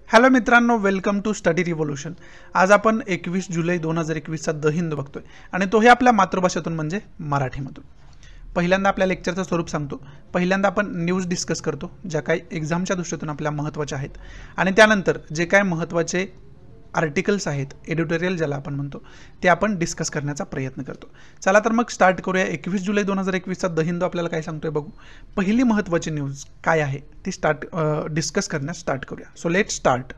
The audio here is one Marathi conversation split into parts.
हॅलो मित्रांनो, वेलकम टू स्टडी रिव्होल्यूशन। आज आपण 21 जुलै 2021चा द हिंद बघतोय आणि तोही आपल्या मातृभाषेतून म्हणजे मराठीमधून। पहिल्यांदा आपल्या लेक्चरचं स्वरूप सांगतो। पहिल्यांदा आपण न्यूज डिस्कस करतो, ज्या काही एक्झामच्या दृष्टीतून आपल्या महत्त्वाच्या आहेत, आणि त्यानंतर जे काय महत्त्वाचे आर्टिकल्स आहेत, एडिटोरियल ज्याला आपण म्हणतो, ते आपण डिस्कस करण्याचा प्रयत्न करतो। चला तर मग स्टार्ट करूया। 21 जुलै 2021चा द हिंद आपल्याला काय सांगतोय बघू। पहिली महत्त्वाची न्यूज काय आहे ती डिस्कस करण्यास स्टार्ट करूया। So let start.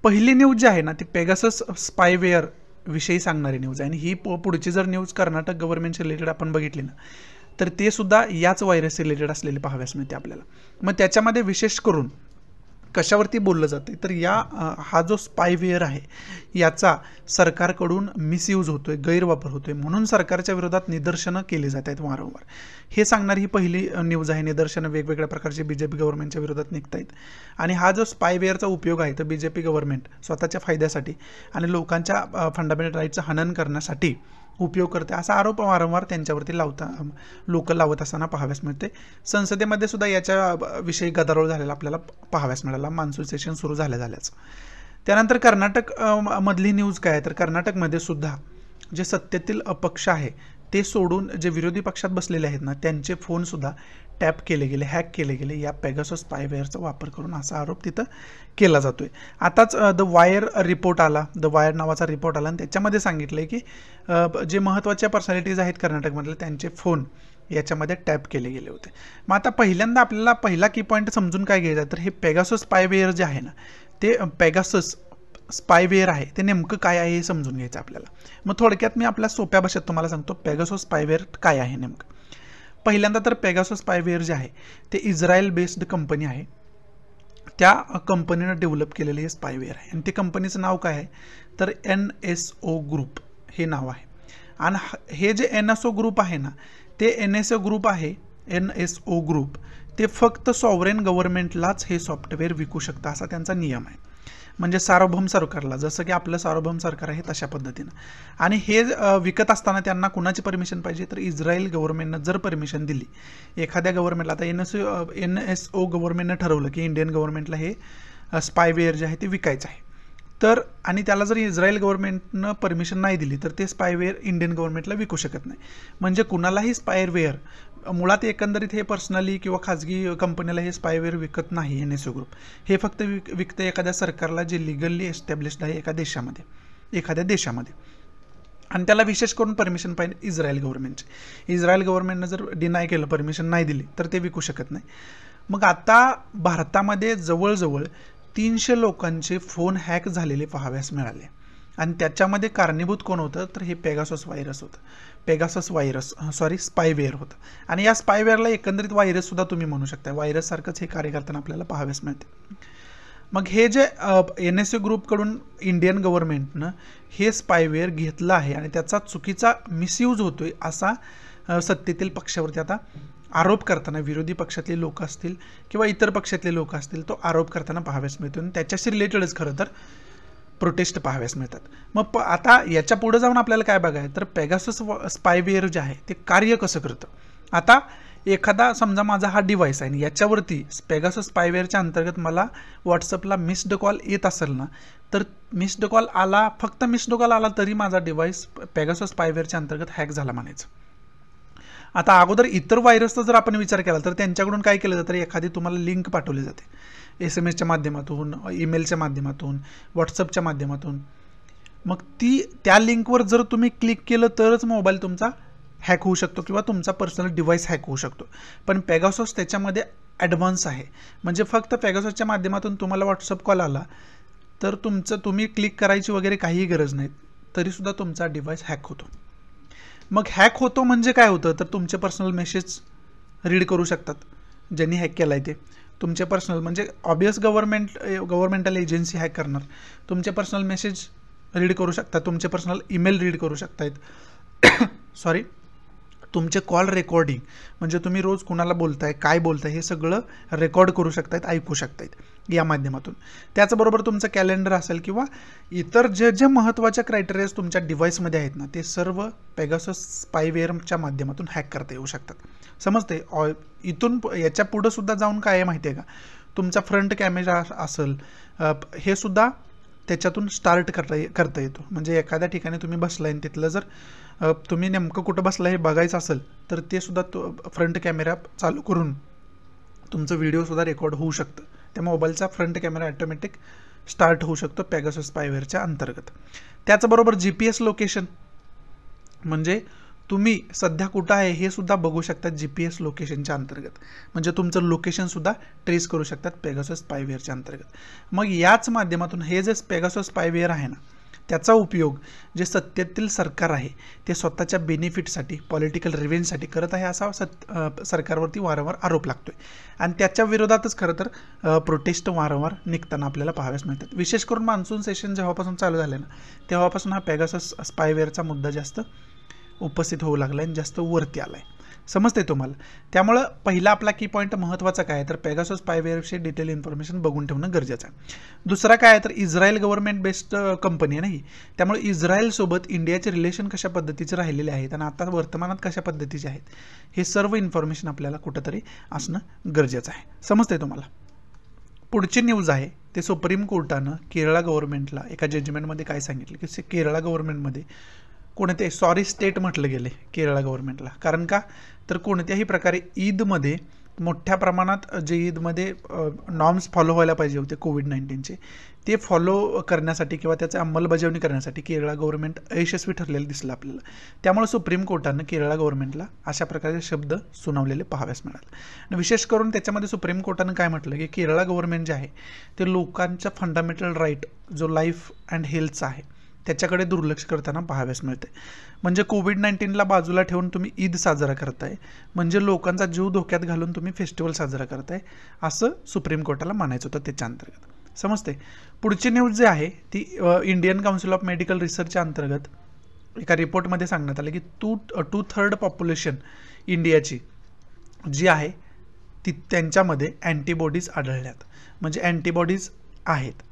पहिली न्यूज जी आहे ना ती पेगासस स्पायवेअर विषयी सांगणारी न्यूज आहे, आणि ही पुढची जर न्यूज कर्नाटक गव्हर्नमेंटशी रिलेटेड आपण बघितली ना तर ते सुद्धा याच व्हायरस रिलेटेड असलेले पाहाव्यास मिळते आपल्याला। मग त्याच्यामध्ये विशेष करून कशावरती बोललं जाते तर हा जो स्पायवेअर आहे याचा सरकारकडून मिसयूज होतोय, गैरवापर होतोय, म्हणून सरकारच्या विरोधात निदर्शनं केली जात आहेत वारंवार। हे सांगणारी ही पहिली न्यूज आहे। निदर्शनं वेगवेगळ्या प्रकारचे बीजेपी गव्हर्नमेंटच्या विरोधात निघत आहेत, आणि हा जो स्पायवेअरचा उपयोग आहे तर बीजेपी गव्हर्नमेंट स्वतःच्या फायद्यासाठी आणि लोकांच्या फंडामेंटल राईटचं हनन करण्यासाठी उपयोग करते, असा आरोप वारंवार त्यांच्यावरती लोक लावत असताना पाहाव्यास मिळते। संसदेमध्ये सुद्धा याच्या विषयी गदारोळ झालेला आपल्याला पाहाव्यास मिळाला, मान्सून सेशन सुरू झाल्याच। त्यानंतर कर्नाटक मधली न्यूज काय आहे तर कर्नाटकमध्ये सुद्धा जे सत्तेतील पक्ष आहे ते सोडून जे विरोधी पक्षात बसलेले आहेत ना त्यांचे फोन सुद्धा टॅप केले गेले, हॅक केले गेले या पेगासस स्पायवेअरचा वापर करून, असा आरोप तिथं केला जातोय। आताच द वायर रिपोर्ट आला, द वायर नावाचा रिपोर्ट आला, आणि त्याच्यामध्ये सांगितलंय की जे महत्त्वाच्या पर्सनॅलिटीज आहेत कर्नाटकमधले त्यांचे फोन याच्यामध्ये टॅप केले गेले होते। मग आता पहिल्यांदा आपल्याला पहिला की पॉईंट समजून काय घ्यायचा तर हे पेगासस स्पायवेअर जे आहे ना ते पेगासस स्पायवेअर आहे ते नेमकं काय आहे हे समजून घ्यायचं आपल्याला। मग थोडक्यात मी आपल्या सोप्या भाषेत तुम्हाला सांगतो पेगासस स्पायवेअर काय आहे नेमकं। पहिल्यांदा तर पेगासस स्पायवेअर जे आहे ते इस्रायल बेस्ड कंपनी आहे, त्या कंपनीनं डेव्हलप केलेलं हे स्पायवेअर आहे, आणि ते कंपनीचं नाव काय आहे तर NSO ग्रुप हे नाव आहे। आणि हे जे NSO ग्रुप आहे ना ते NSO ग्रुप ते फक्त सॉव्हरेन गव्हर्नमेंटलाच हे सॉफ्टवेअर विकू शकतं असा त्यांचा नियम आहे, म्हणजे सार्वभौम सरकारला, जसं की आपलं सार्वभौम सरकार आहे तशा पद्धतीनं। आणि हे विकत असताना त्यांना कुणाची परमिशन पाहिजे तर इस्रायल गव्हर्नमेंटनं जर परमिशन दिली एखाद्या गव्हर्नमेंटला, आता NSO गव्हर्नमेंटनं ठरवलं की इंडियन गव्हर्नमेंटला हे स्पायवेअर जे आहे ते विकायचं आहे, तर आणि त्याला जर इस्रायल गव्हर्नमेंटनं परमिशन नाही दिली तर ते स्पायवेअर इंडियन गव्हर्नमेंटला विकू शकत नाही। म्हणजे कुणालाही स्पायवेअर मुळात एकंदरीत हे पर्सनली किंवा खाजगी कंपनीला हे स्पायवेअर विकत नाही NSO ग्रुप, हे फक्त विकतं एखाद्या सरकारला जे लिगली एस्टॅब्लिश्ड आहे एखाद्या देशामध्ये, आणि त्याला विशेष करून परमिशन पाहिजे इस्रायल गव्हर्नमेंटची। इस्रायल गव्हर्नमेंटनं जर डिनाय केलं, परमिशन नाही दिली तर ते विकू शकत नाही। मग आता भारतामध्ये जवळजवळ 300 लोकांचे फोन हॅक झालेले पाहाव्यास मिळाले, आणि त्याच्यामध्ये कारणीभूत कोण होतं तर हे पेगासस स्पायवेअर होतं। आणि या स्पायवेअरला एकंदरीत व्हायरस सुद्धा तुम्ही म्हणू शकता, व्हायरस सारखंच हे कार्य करताना आपल्याला पाहाव्यास मिळते। मग हे जे NSO ग्रुपकडून इंडियन गव्हर्नमेंटनं हे स्पायवेअर घेतलं आहे आणि त्याचा चुकीचा मिसयूज होतोय असा सत्तेतील पक्षावरती आता आरोप करताना, विरोधी पक्षातले लोक असतील किंवा इतर पक्षातले लोक असतील, तो आरोप करताना पाहाव्यास मिळतो, आणि त्याच्याशी रिलेटेडच खरं तर प्रोटेस्ट पाहाव्यास मिळतात। मग आता याच्या पुढे जाऊन आपल्याला काय बघायचं तर पेगासस स्पायवेअर जे आहे ते कार्य कसं करतं। आता एखादा समजा माझा हा डिव्हाइस आहे आणि याच्यावरती पेगासस स्पायवेअरच्या अंतर्गत मला व्हॉट्सअपला मिस्ड कॉल येत असेल ना तर फक्त मिस्ड कॉल आला तरी माझा डिव्हाइस पेगासस स्पायवेअरच्या अंतर्गत हॅक झाला म्हणायचं। आता अगोदर इतर व्हायरसचा जर आपण विचार केला तर त्यांच्याकडून काय केलं जातं, एखादी तुम्हाला लिंक पाठवली जाते SMS च्या माध्यमातून, ईमेलच्या माध्यमातून, व्हॉट्सअपच्या माध्यमातून, मग त्या लिंकवर जर तुम्ही क्लिक केलं तरच मोबाईल तुमचा हॅक होऊ शकतो किंवा तुमचा पर्सनल डिव्हाइस हॅक होऊ शकतो। पण पेगासस त्याच्यामध्ये ॲडव्हान्स आहे, म्हणजे फक्त पेगाससच्या माध्यमातून तुम्हाला व्हॉट्सअप कॉल आला तर तुम्ही क्लिक करायची वगैरे काहीही गरज नाही, तरीसुद्धा तुमचा डिव्हाइस हॅक होतो। मग हॅक होतो म्हणजे काय होतं तर तुमचे पर्सनल मेसेज रीड करू शकतात ज्यांनी हॅक केला आहे ते, तुमचे पर्सनल म्हणजे ऑबियस गव्हर्नमेंटल एजन्सी हॅक करणार, तुमचे पर्सनल मेसेज रीड करू शकतात, तुमचे पर्सनल ईमेल रीड करू शकतायत तुमचे कॉल रेकॉर्डिंग, म्हणजे तुम्ही रोज कुणाला बोलताय, काय बोलताय हे सगळं रेकॉर्ड करू शकतायत, ऐकू शकतायत या माध्यमातून। त्याचबरोबर तुमचं कॅलेंडर असेल किंवा इतर जे महत्त्वाच्या क्रायटेरियाज तुमच्या डिव्हाइसमध्ये आहेत ना ते सर्व पेगासस स्पायवेअरच्या माध्यमातून हॅक करता येऊ शकतात, समजते। इथून याच्या पुढं सुद्धा जाऊन काय आहे माहिती आहे का, तुमचा फ्रंट कॅमेरा असेल, हे सुद्धा त्याच्यातून स्टार्ट करता येतो. म्हणजे एखाद्या ठिकाणी तुम्ही बसलाय आणि तिथलं जर तुम्ही नेमकं कुठं बसला हे बघायचं असेल तर ते सुद्धा फ्रंट कॅमेरा चालू करून तुमचं व्हिडिओसुद्धा रेकॉर्ड होऊ शकतं. त्या मोबाईलचा फ्रंट कॅमेरा ऑटोमॅटिक स्टार्ट होऊ शकतो पेगासस स्पायवेअरच्या अंतर्गत. त्याचबरोबर GPS लोकेशन, म्हणजे तुम्ही सध्या कुठं आहे हे सुद्धा बघू शकतात GPS लोकेशनच्या अंतर्गत. म्हणजे तुमचं लोकेशनसुद्धा ट्रेस करू शकतात पेगासस स्पायवेअरच्या अंतर्गत. मग याच माध्यमातून हे जे पेगासस स्पायवेअर आहे ना, त्याचा उपयोग जे सत्तेतील सरकार आहे ते स्वतःच्या बेनिफिटसाठी, पॉलिटिकल रिव्हेंजसाठी करत आहे असा सरकारवरती वारंवार आरोप लागतोय. आणि त्याच्या विरोधातच खरं तर प्रोटेस्ट वारंवार निघताना आपल्याला पाहाव्यास मिळतात. विशेष करून मान्सून सेशन जेव्हापासून चालू झालं ना, तेव्हापासून हा पेगासस स्पायवेअरचा मुद्दा जास्त उपस्थित होऊ लागला आणि जास्त वरती आलाय. समजते तुम्हाला? त्यामुळं पहिला आपला की पॉईंट महत्त्वाचा काय आहे तर पेगासस स्पायवेअरविषयी डिटेल इन्फॉर्मेशन बघून ठेवणं गरजेचं आहे. दुसरा काय आहे तर इस्रायल गव्हर्नमेंट बेस्ड कंपनी आहे नाही, त्यामुळे इस्रायलसोबत इंडियाचे रिलेशन कशा पद्धतीचे राहिलेले आहेत आणि आता वर्तमानात कशा पद्धतीचे आहेत हे सर्व इन्फॉर्मेशन आपल्याला कुठंतरी असणं गरजेचं आहे. समजते तुम्हाला? पुढची न्यूज आहे ते सुप्रीम कोर्टानं केरळ गव्हर्नमेंटला एका जजमेंटमध्ये काय सांगितलं की केरळ गव्हर्नमेंटमध्ये कोणते स्टेट म्हटलं गेले केरळ गव्हर्नमेंटला. कारण का तर कोणत्याही प्रकारे ईदमध्ये मोठ्या प्रमाणात जे ईदमध्ये नॉर्म्स फॉलो व्हायला पाहिजे होते कोविड-19चे ते फॉलो करण्यासाठी किंवा त्याची अंमलबजावणी करण्यासाठी केरळ गव्हर्नमेंट अयशस्वी ठरलेलं दिसलं आपल्याला. त्यामुळे सुप्रीम कोर्टानं केरळ गव्हर्नमेंटला अशा प्रकारचे शब्द सुनावलेले पाहाव्यास मिळाले. आणि विशेष करून त्याच्यामध्ये सुप्रीम कोर्टानं काय म्हटलं की केरळ गव्हर्नमेंट जे आहे ते लोकांच्या फंडामेंटल राईट जो लाईफ अँड हेल्थचा आहे त्याच्याकडे दुर्लक्ष करताना पाहाव्यास मिळते. म्हणजे कोविड-19ला बाजूला ठेवून तुम्ही ईद साजरा करताय, म्हणजे लोकांचा जीव धोक्यात घालून तुम्ही फेस्टिवल साजरा करताय असं सुप्रीम कोर्टाला म्हणायचं होतं त्याच्या अंतर्गत. समजते? पुढची न्यूज जी आहे ती इंडियन काउन्सिल ऑफ मेडिकल रिसर्चच्या अंतर्गत एका रिपोर्टमध्ये सांगण्यात आलं की 2/3 पॉप्युलेशन इंडियाची जी आहे ती त्यांच्यामध्ये अँटीबॉडीज आढळल्यात. म्हणजे अँटीबॉडीज आहेत.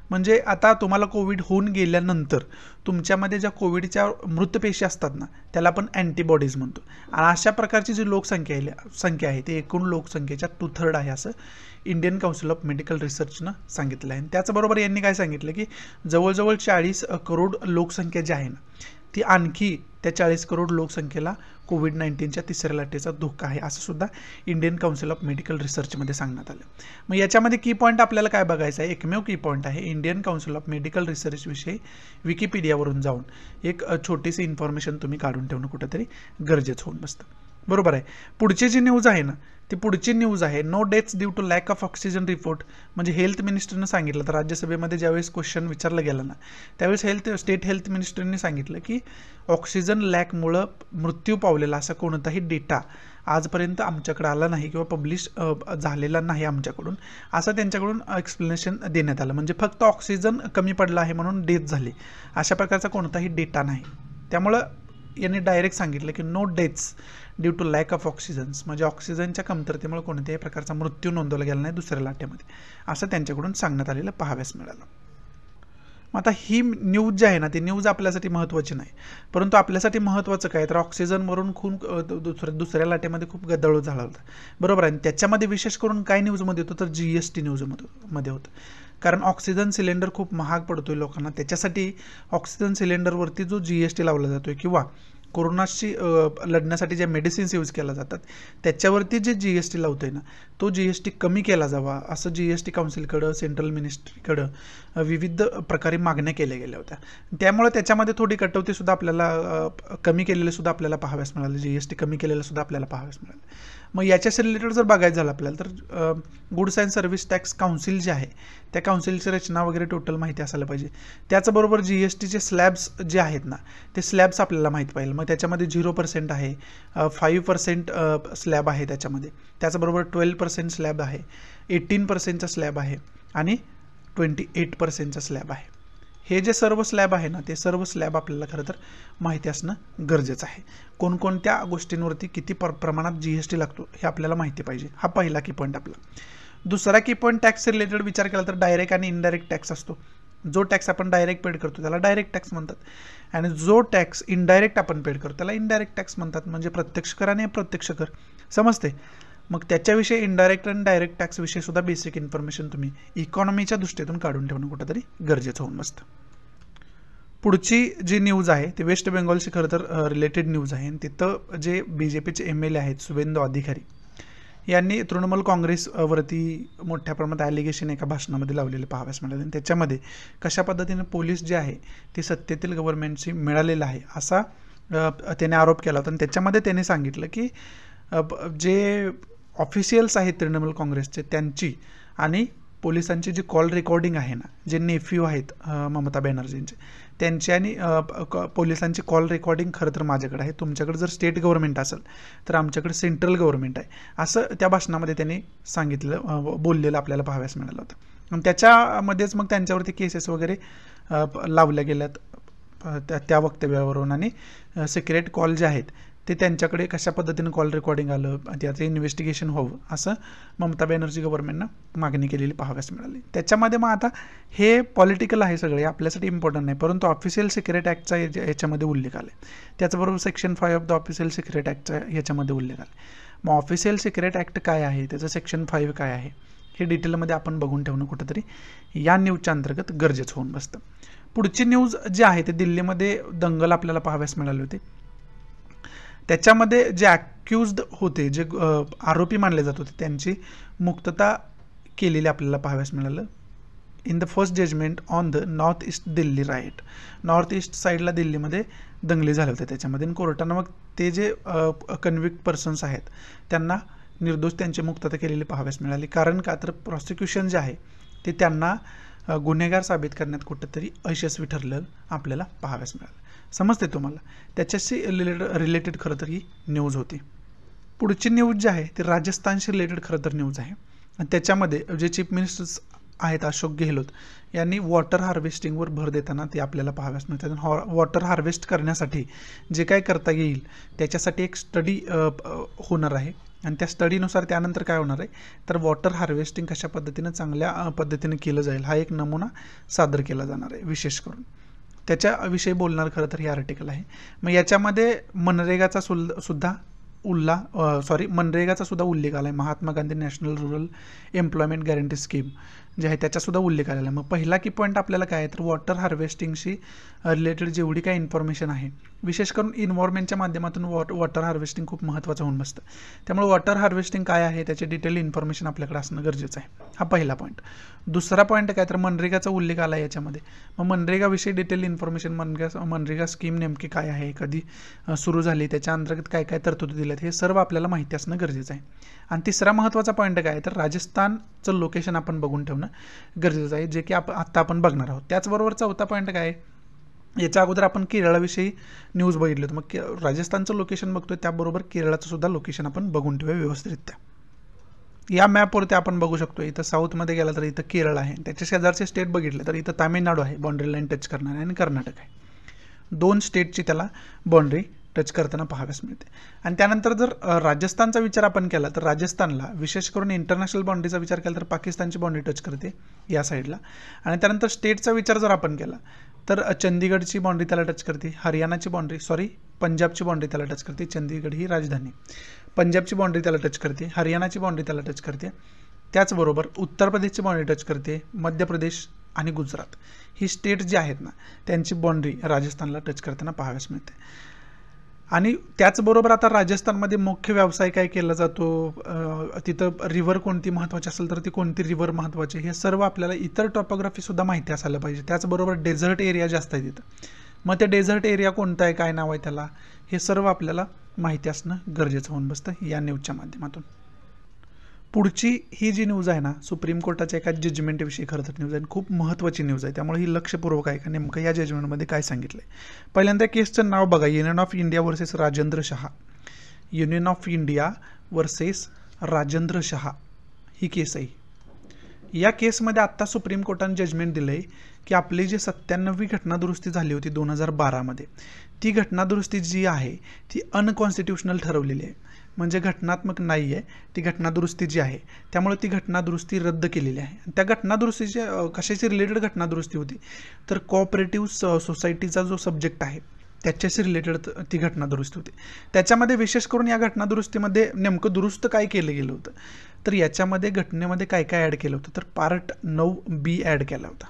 म्हणजे आता तुम्हाला कोविड होऊन गेल्यानंतर तुमच्यामध्ये ज्या कोविडच्या मृतपेशी असतात ना त्याला आपण अँटीबॉडीज म्हणतो. आणि अशा प्रकारची जी संख्या आहे ती एकूण लोकसंख्येच्या 2/3 आहे असं इंडियन काउन्सिल ऑफ मेडिकल रिसर्चनं सांगितलं आहे. त्याचबरोबर यांनी काय सांगितलं की जवळजवळ 40 करोड लोकसंख्या जी आहे ना ती आणखी त्या 40 करोड लोकसंख्येला कोविड-19च्या तिसऱ्या लाटेचा धोका आहे असं सुद्धा इंडियन काउन्सिल ऑफ मेडिकल रिसर्चमध्ये सांगण्यात आलं. मग याच्यामध्ये की पॉईंट आपल्याला काय बघायचं आहे, एकमेव की पॉईंट आहे इंडियन काउन्सिल ऑफ मेडिकल रिसर्चविषयी विकिपीडियावरून जाऊन एक छोटीशी इन्फॉर्मेशन तुम्ही काढून ठेवणं कुठेतरी गरजेचं होऊन बसतं. बरोबर आहे? पुढची जी न्यूज आहे ना ती पुढची न्यूज आहे no deaths due to lack of oxygen report. म्हणजे हेल्थ मिनिस्टरनं सांगितलं तर राज्यसभेमध्ये ज्यावेळेस क्वेश्चन विचारलं गेलं ना त्यावेळेस स्टेट हेल्थ मिनिस्टरने सांगितलं की ऑक्सिजन लॅकमुळं मृत्यू पावलेला असा कोणताही डेटा आजपर्यंत आमच्याकडे आला नाही किंवा पब्लिश झालेला नाही आमच्याकडून असं त्यांच्याकडून एक्सप्लेनेशन देण्यात आलं. म्हणजे फक्त ऑक्सिजन कमी पडला आहे म्हणून डेथ झाली अशा प्रकारचा कोणताही डेटा नाही. त्यामुळं यांनी डायरेक्ट सांगितलं की no deaths due to lack of oxygens. म्हणजे ऑक्सिजनच्या कमतरतेमुळे कोणत्याही प्रकारचा मृत्यू नोंदवला गेला नाही दुसऱ्या लाटेमध्ये असं त्यांच्याकडून सांगण्यात आलेलं पाहाव्यास मिळालं. मग आता ही न्यूज जी आहे ना ती न्यूज आपल्यासाठी महत्त्वाची नाही, परंतु आपल्यासाठी महत्त्वाचं काय तर ऑक्सिजनवरून खूप दुसऱ्या लाटेमध्ये खूप गदारोळ झाला होता. बरोबर आहे? त्याच्यामध्ये विशेष करून काय न्यूजमध्ये होतं तर GST न्यूजमध्ये होतं. कारण ऑक्सिजन सिलेंडर खूप महाग पडतोय लोकांना, त्याच्यासाठी ऑक्सिजन सिलेंडरवरती जो GST लावला जातोय किंवा कोरोनाशी लढण्यासाठी ज्या मेडिसिन्स यूज केल्या जातात त्याच्यावरती जे GST लावतोय ना तो GST कमी केला जावा असं GST काउन्सिलकडं सेंट्रल मिनिस्ट्रीकडं विविध प्रकारे मागण्या केल्या गेल्या होत्या. त्यामुळे त्याच्यामध्ये थोडी कटौतीसुद्धा आपल्याला कमी केलेलं सुद्धा आपल्याला पाहाव्यास मिळालं, GST कमी केलेलं सुद्धा आपल्याला पाहाव्यास मिळालं. मग याच्याशी रिलेटेड जर बघायचं झालं आपल्याला तर goods and service tax council जे आहे त्या काउन्सिलची रचना वगैरे टोटल माहिती असायला पाहिजे. त्याचबरोबर GSTचे स्लॅब्स जे आहेत ना ते स्लॅब्स आपल्याला माहीत पाहिजे. मग त्याच्यामध्ये 0% आहे, 5% स्लॅब आहे त्याच्यामध्ये, त्याचबरोबर 12% स्लॅब आहे, 18%चा स्लॅब आहे आणि 28%चा स्लॅब आहे. हे जे सर्व स्लॅब आहे ना ते सर्व स्लॅब आपल्याला खरं तर माहिती असणं गरजेचं आहे. कोणकोणत्या गोष्टींवरती किती प्रमाणात GST लागतो हे आपल्याला माहिती पाहिजे. हा पहिला की पॉईंट आपला. दुसरा की पॉईंट टॅक्स रिलेटेड विचार केला तर डायरेक्ट आणि इनडायरेक्ट टॅक्स असतो. जो टॅक्स आपण डायरेक्ट पेड करतो त्याला डायरेक्ट टॅक्स म्हणतात आणि जो टॅक्स इनडायरेक्ट आपण पेड करतो त्याला इनडायरेक्ट टॅक्स म्हणतात. म्हणजे प्रत्यक्ष कर आणि अप्रत्यक्ष कर. समजते? मग त्याच्याविषयी इनडायरेक्ट आणि डायरेक्ट टॅक्सविषयी सुद्धा बेसिक इन्फॉर्मेशन तुम्ही इकॉनॉमीच्या दृष्टीतून काढून ठेवणं कुठंतरी गरजेचं होऊन बसतं. पुढची जी न्यूज आहे ती वेस्ट बेंगॉलशी खरं तर रिलेटेड न्यूज आहे. आणि तिथं जे BJPचे MLA आहेत शुभेंदू अधिकारी यांनी तृणमूल काँग्रेसवरती मोठ्या प्रमाणात ॲलिगेशन एका भाषणामध्ये लावलेले पाहाव्यास मिळाले. आणि त्याच्यामध्ये कशा पद्धतीने पोलीस जे आहे ते सत्तेतील गव्हर्नमेंटशी मिळालेलं आहे असा त्याने आरोप केला होता. आणि त्याच्यामध्ये त्याने सांगितलं की जे ऑफिशियल्स आहेत तृणमूल काँग्रेसचे त्यांची आणि पोलिसांची जी कॉल रेकॉर्डिंग आहे ना, जे नेफ्यू आहेत ममता बॅनर्जींचे त्यांची आणि पोलिसांची कॉल रेकॉर्डिंग खरं तर माझ्याकडे आहे. तुमच्याकडे जर स्टेट गव्हर्नमेंट असेल तर आमच्याकडे सेंट्रल गव्हर्नमेंट आहे असं त्या भाषणामध्ये त्यांनी सांगितलं, बोललेलं आपल्याला पाहाव्यास मिळालं होतं. आणि त्याच्यामध्येच मग त्यांच्यावरती केसेस वगैरे लावल्या गेल्यात त्या वक्तव्यावरून. आणि सिक्रेट कॉल जे आहेत ते त्यांच्याकडे कशा पद्धतीनं कॉल रेकॉर्डिंग आलं त्याचं इन्व्हेस्टिगेशन व्हावं असं ममता बॅनर्जी गव्हर्नमेंटनं मागणी केलेली पाहाव्यास मिळाली. त्याच्यामध्ये मग आता हे पॉलिटिकल आहे सगळे, आपल्यासाठी इम्पॉर्टंट नाही, परंतु ऑफिशियल सिक्रेट ॲक्टचा याच्यामध्ये उल्लेख आला आहे. त्याचबरोबर section 5 of the official secret ॲक्टचा याच्यामध्ये उल्लेख आला. मग ऑफिशियल सिक्रेट ॲक्ट काय आहे, त्याचं सेक्शन 5 काय आहे हे डिटेलमध्ये आपण बघून ठेवणं कुठंतरी या न्यूजच्या अंतर्गत गरजेचं होऊन बसतं. पुढची न्यूज जी आहे ते दिल्लीमध्ये दंगल आपल्याला पाहाव्यास मिळाले होते. त्याच्यामध्ये जे ॲक्युज्ड होते, जे आरोपी मानले जात होते, त्यांची मुक्तता केलेली आपल्याला पाहाव्यास मिळालं. In the first judgment on the north east Delhi right, north east साईडला दिल्लीमध्ये दंगली झाले होते. त्याच्यामध्ये कोर्टानं मग ते जे कन्व्हिक्ट पर्सन्स आहेत त्यांना निर्दोष त्यांची मुक्तता केलेली पाहाव्यास मिळाली. कारण का तर प्रॉसिक्युशन जे आहे ते त्यांना गुन्हेगार साबित करण्यात कुठंतरी अयशस्वी ठरलं आपल्याला पाहाव्यास मिळालं. समजते तुम्हाला, त्याच्याशी रिलेटेड खरं तर ही न्यूज होती. पुढची न्यूज जी आहे ती राजस्थानशी रिलेटेड खरं तर न्यूज आहे. आणि त्याच्यामध्ये जे चीफ मिनिस्टर्स आहेत अशोक गेहलोत यांनी वॉटर हार्वेस्टिंगवर भर देताना ते आपल्याला पाहाव्यास मिळतात. वॉटर हार्वेस्ट करण्यासाठी जे काय करता येईल त्याच्यासाठी एक स्टडी होणार आहे. आणि त्या स्टडीनुसार त्यानंतर काय होणार आहे तर वॉटर हार्वेस्टिंग कशा पद्धतीनं चांगल्या पद्धतीने केलं जाईल हा एक नमुना सादर केला जाणार आहे विशेष करून. त्याच्याविषयी बोलणार खरं तर हे आर्टिकल आहे. मग याच्यामध्ये मनरेगाचा सुद्धा उल्लेख आला आहे. Mahatma Gandhi national rural employment guarantee scheme जे आहे त्याचासुद्धा उल्लेख आलेला आहे. मग पहिला की पॉईंट आपल्याला काय आहे तर वॉटर हार्वेस्टिंगशी रिलेटेड जेवढी काही इन्फॉर्मेशन आहे विशेष करून इन्व्हायरमेंटच्या माध्यमातून वॉटर हार्वेस्टिंग खूप महत्त्वाचं होऊन बसतं. त्यामुळे वॉटर हार्वेस्टिंग काय आहे त्याची डिटेल इन्फॉर्मेशन आपल्याकडे असणं गरजेचं आहे. हा पहिला पॉईंट. दुसरा पॉईंट काय तर मनरेगाचा उल्लेख आला आहे याच्यामध्ये. मग मनरेगाविषयी डिटेल इन्फॉर्मेशन, मनरेगा स्कीम नेमकी काय आहे, कधी सुरू झाली, त्याच्या अंतर्गत काय काय तरतुदी दिल्यात हे सर्व आपल्याला माहिती असणं गरजेचं आहे. आणि तिसरा महत्त्वाचा पॉईंट काय आहे तर राजस्थानचं लोकेशन आपण बघून ठेवणं गरजेचं आहे, जे की आत्ता आपण बघणार आहोत. त्याचबरोबर चौथा पॉईंट काय आहे, याच्या अगोदर आपण केरळाविषयी न्यूज बघितली होती. मग राजस्थानचं लोकेशन बघतोय त्याबरोबर केरळाचं सुद्धा लोकेशन आपण बघून ठेवूया व्यवस्थितरित्या. या मॅपवरती आपण बघू शकतो इथं साऊथमध्ये गेला तर इथं केरळ आहे, त्याच्या शेजारचे स्टेट बघितले तर इथं तामिळनाडू आहे बाउंड्री लाईन टच करणार आहे आणि कर्नाटक आहे. 2 स्टेटची त्याला बाउंड्री टच करताना पाहाव्यास मिळते. आणि त्यानंतर जर राजस्थानचा विचार आपण केला तर राजस्थानला विशेष करून इंटरनॅशनल बाउंड्रीचा विचार केला तर पाकिस्तानची बाउंड्री टच करते या साईडला. आणि त्यानंतर स्टेटचा विचार जर आपण केला तर चंदीगडची बाउंड्री त्याला टच करते, हरियाणाची पंजाबची बाउंड्री त्याला टच करते, चंदीगड ही राजधानी, पंजाबची बाउंड्री त्याला टच करते, हरियाणाची बाउंड्री त्याला टच करते, त्याचबरोबर उत्तर प्रदेशची बाउंड्री टच करते, मध्य प्रदेश आणि गुजरात ही स्टेट जी आहेत ना त्यांची बाउंड्री राजस्थानला टच करताना पाहाव्यास मिळते. आणि त्याचबरोबर आता राजस्थानमध्ये मुख्य व्यवसाय काय केला जातो, तिथं रिव्हर कोणती महत्त्वाची असेल तर ती कोणती रिव्हर महत्त्वाची, हे सर्व आपल्याला इतर टॉपोग्राफीसुद्धा माहिती असायला पाहिजे. त्याचबरोबर डेझर्ट एरिया जास्त आहे तिथं, मग ते डेझर्ट एरिया कोणता आहे, काय नाव आहे त्याला, हे सर्व आपल्याला माहिती असणं गरजेचं होऊन बसतं या न्यूजच्या माध्यमातून. पुढची ही जी न्यूज आहे ना सुप्रीम कोर्टाच्या एका जजमेंटविषयी खरं तर न्यूज आहे, खूप महत्त्वाची न्यूज आहे, त्यामुळे ही लक्षपूर्वक आहे का नेमकं या जजमेंटमध्ये काय सांगितलं आहे. पहिल्यांदा केसचं नाव बघा, Union of India versus Rajendra Shah. Union of India versus Rajendra Shah ही केस आहे. या केसमध्ये आत्ता सुप्रीम कोर्टाने जजमेंट दिलं आहे की आपली जी 97वी घटनादुरुस्ती झाली होती 2012मध्ये ती घटनादुरुस्ती जी आहे ती अनकॉन्स्टिट्युशनल ठरवलेली आहे, म्हणजे घटनात्मक नाही आहे ती घटनादुरुस्ती जी आहे, त्यामुळे ती घटनादुरुस्ती रद्द केलेली आहे. त्या घटनादुरुस्तीच्या कशाची रिलेटेड घटनादुरुस्ती होती तर कोऑपरेटिव्ह सोसायटीचा जो सब्जेक्ट आहे त्याच्याशी रिलेटेड ती घटना दुरुस्ती होती. त्याच्यामध्ये विशेष करून या घटना दुरुस्तीमध्ये नेमकं दुरुस्त काय केलं गेलं होतं, तर याच्यामध्ये घटनेमध्ये काय काय ॲड केलं होतं, तर पार्ट 9B ॲड केला होता.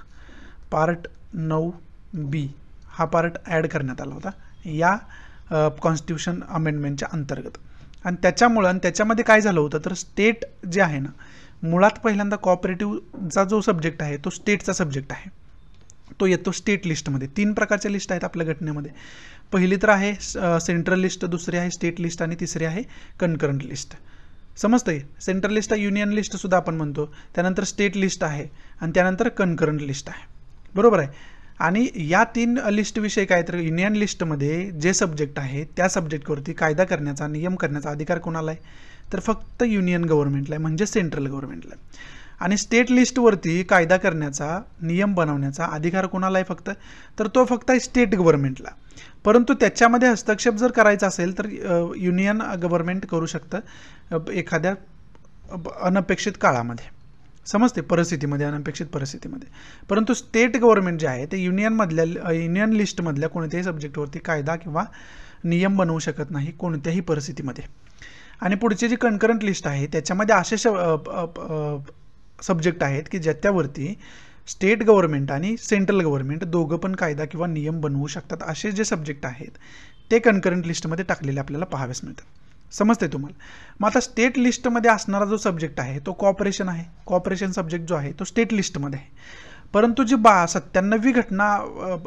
पार्ट 9B हा पार्ट ॲड करण्यात आला होता या कॉन्स्टिट्यूशन अमेंडमेंटच्या अंतर्गत. आणि त्याच्यामध्ये काय झालं होतं, तर स्टेट जे आहे ना, मुळात पहिल्यांदा कोऑपरेटिव्हचा जो सब्जेक्ट आहे तो स्टेटचा सब्जेक्ट आहे, तो येतो स्टेट लिस्टमध्ये. 3 प्रकारच्या लिस्ट आहेत आपल्या घटनेमध्ये. पहिली तर आहे सेंट्रल लिस्ट, दुसरी आहे स्टेट लिस्ट आणि तिसरी आहे कन्करंट लिस्ट. समजतंय? सेंट्रल लिस्ट युनियन लिस्ट सुद्धा आपण म्हणतो, त्यानंतर स्टेट लिस्ट आहे आणि त्यानंतर कन्करंट लिस्ट आहे. बरोबर आहे. आणि या 3 लिस्टविषयी काय, तर युनियन लिस्टमध्ये जे सब्जेक्ट आहे त्या सब्जेक्टवरती कायदा करण्याचा, नियम करण्याचा अधिकार कोणाला आहे, तर फक्त युनियन गव्हर्नमेंटला आहे, म्हणजे सेंट्रल गव्हर्नमेंटला आहे. आणि स्टेट लिस्टवरती कायदा करण्याचा, नियम बनवण्याचा अधिकार कोणाला आहे फक्त, तर तो फक्त आहे स्टेट गव्हर्नमेंटला. परंतु त्याच्यामध्ये हस्तक्षेप जर करायचा असेल तर युनियन गव्हर्नमेंट करू शकतं एखाद्या अनपेक्षित काळामध्ये, समजते, परिस्थितीमध्ये, अनपेक्षित परिस्थितीमध्ये. परंतु स्टेट गव्हर्नमेंट जे आहे ते युनियन लिस्टमधल्या कोणत्याही सब्जेक्टवरती कायदा किंवा नियम बनवू शकत नाही कोणत्याही परिस्थितीमध्ये. आणि पुढची जी कन्करंट लिस्ट आहे त्याच्यामध्ये असे सब्जेक्ट आहेत की ज्याच्यावरती स्टेट गव्हर्नमेंट आणि सेंट्रल गव्हर्नमेंट दोघं पण कायदा किंवा नियम बनवू शकतात. असे जे सब्जेक्ट आहेत ते कन्करंट लिस्टमध्ये टाकलेले आपल्याला पाहाव्यास मिळतात. समजते तुम्हाला? मग आता स्टेट लिस्टमध्ये असणारा जो सब्जेक्ट आहे तो कॉपरेशन आहे. कॉपरेशन सब्जेक्ट जो आहे तो स्टेट लिस्टमध्ये आहे. परंतु जी 97वी घटना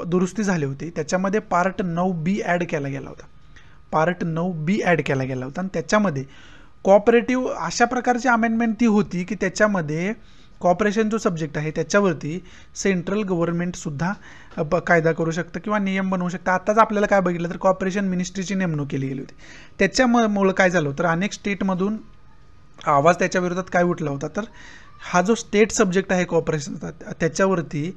दुरुस्ती झाली होती त्याच्यामध्ये पार्ट 9B ॲड केला गेला होता. पार्ट 9B ॲड केला गेला होता आणि त्याच्यामध्ये कोऑपरेटिव्ह अशा प्रकारची अमेंडमेंट ती होती की त्याच्यामध्ये कॉपरेशन जो सब्जेक्ट आहे त्याच्यावरती सेंट्रल गव्हर्नमेंटसुद्धा कायदा करू शकतं किंवा नियम बनवू शकतं. आत्ताच आपल्याला काय बघितलं तर कॉपरेशन मिनिस्ट्रीची नेमणूक केली गेली होती. त्याच्यामुळं काय झालं तर अनेक स्टेटमधून आवाज त्याच्या विरोधात काय उठला होता, तर हा जो स्टेट सब्जेक्ट आहे कॉपरेशनचा त्याच्यावरती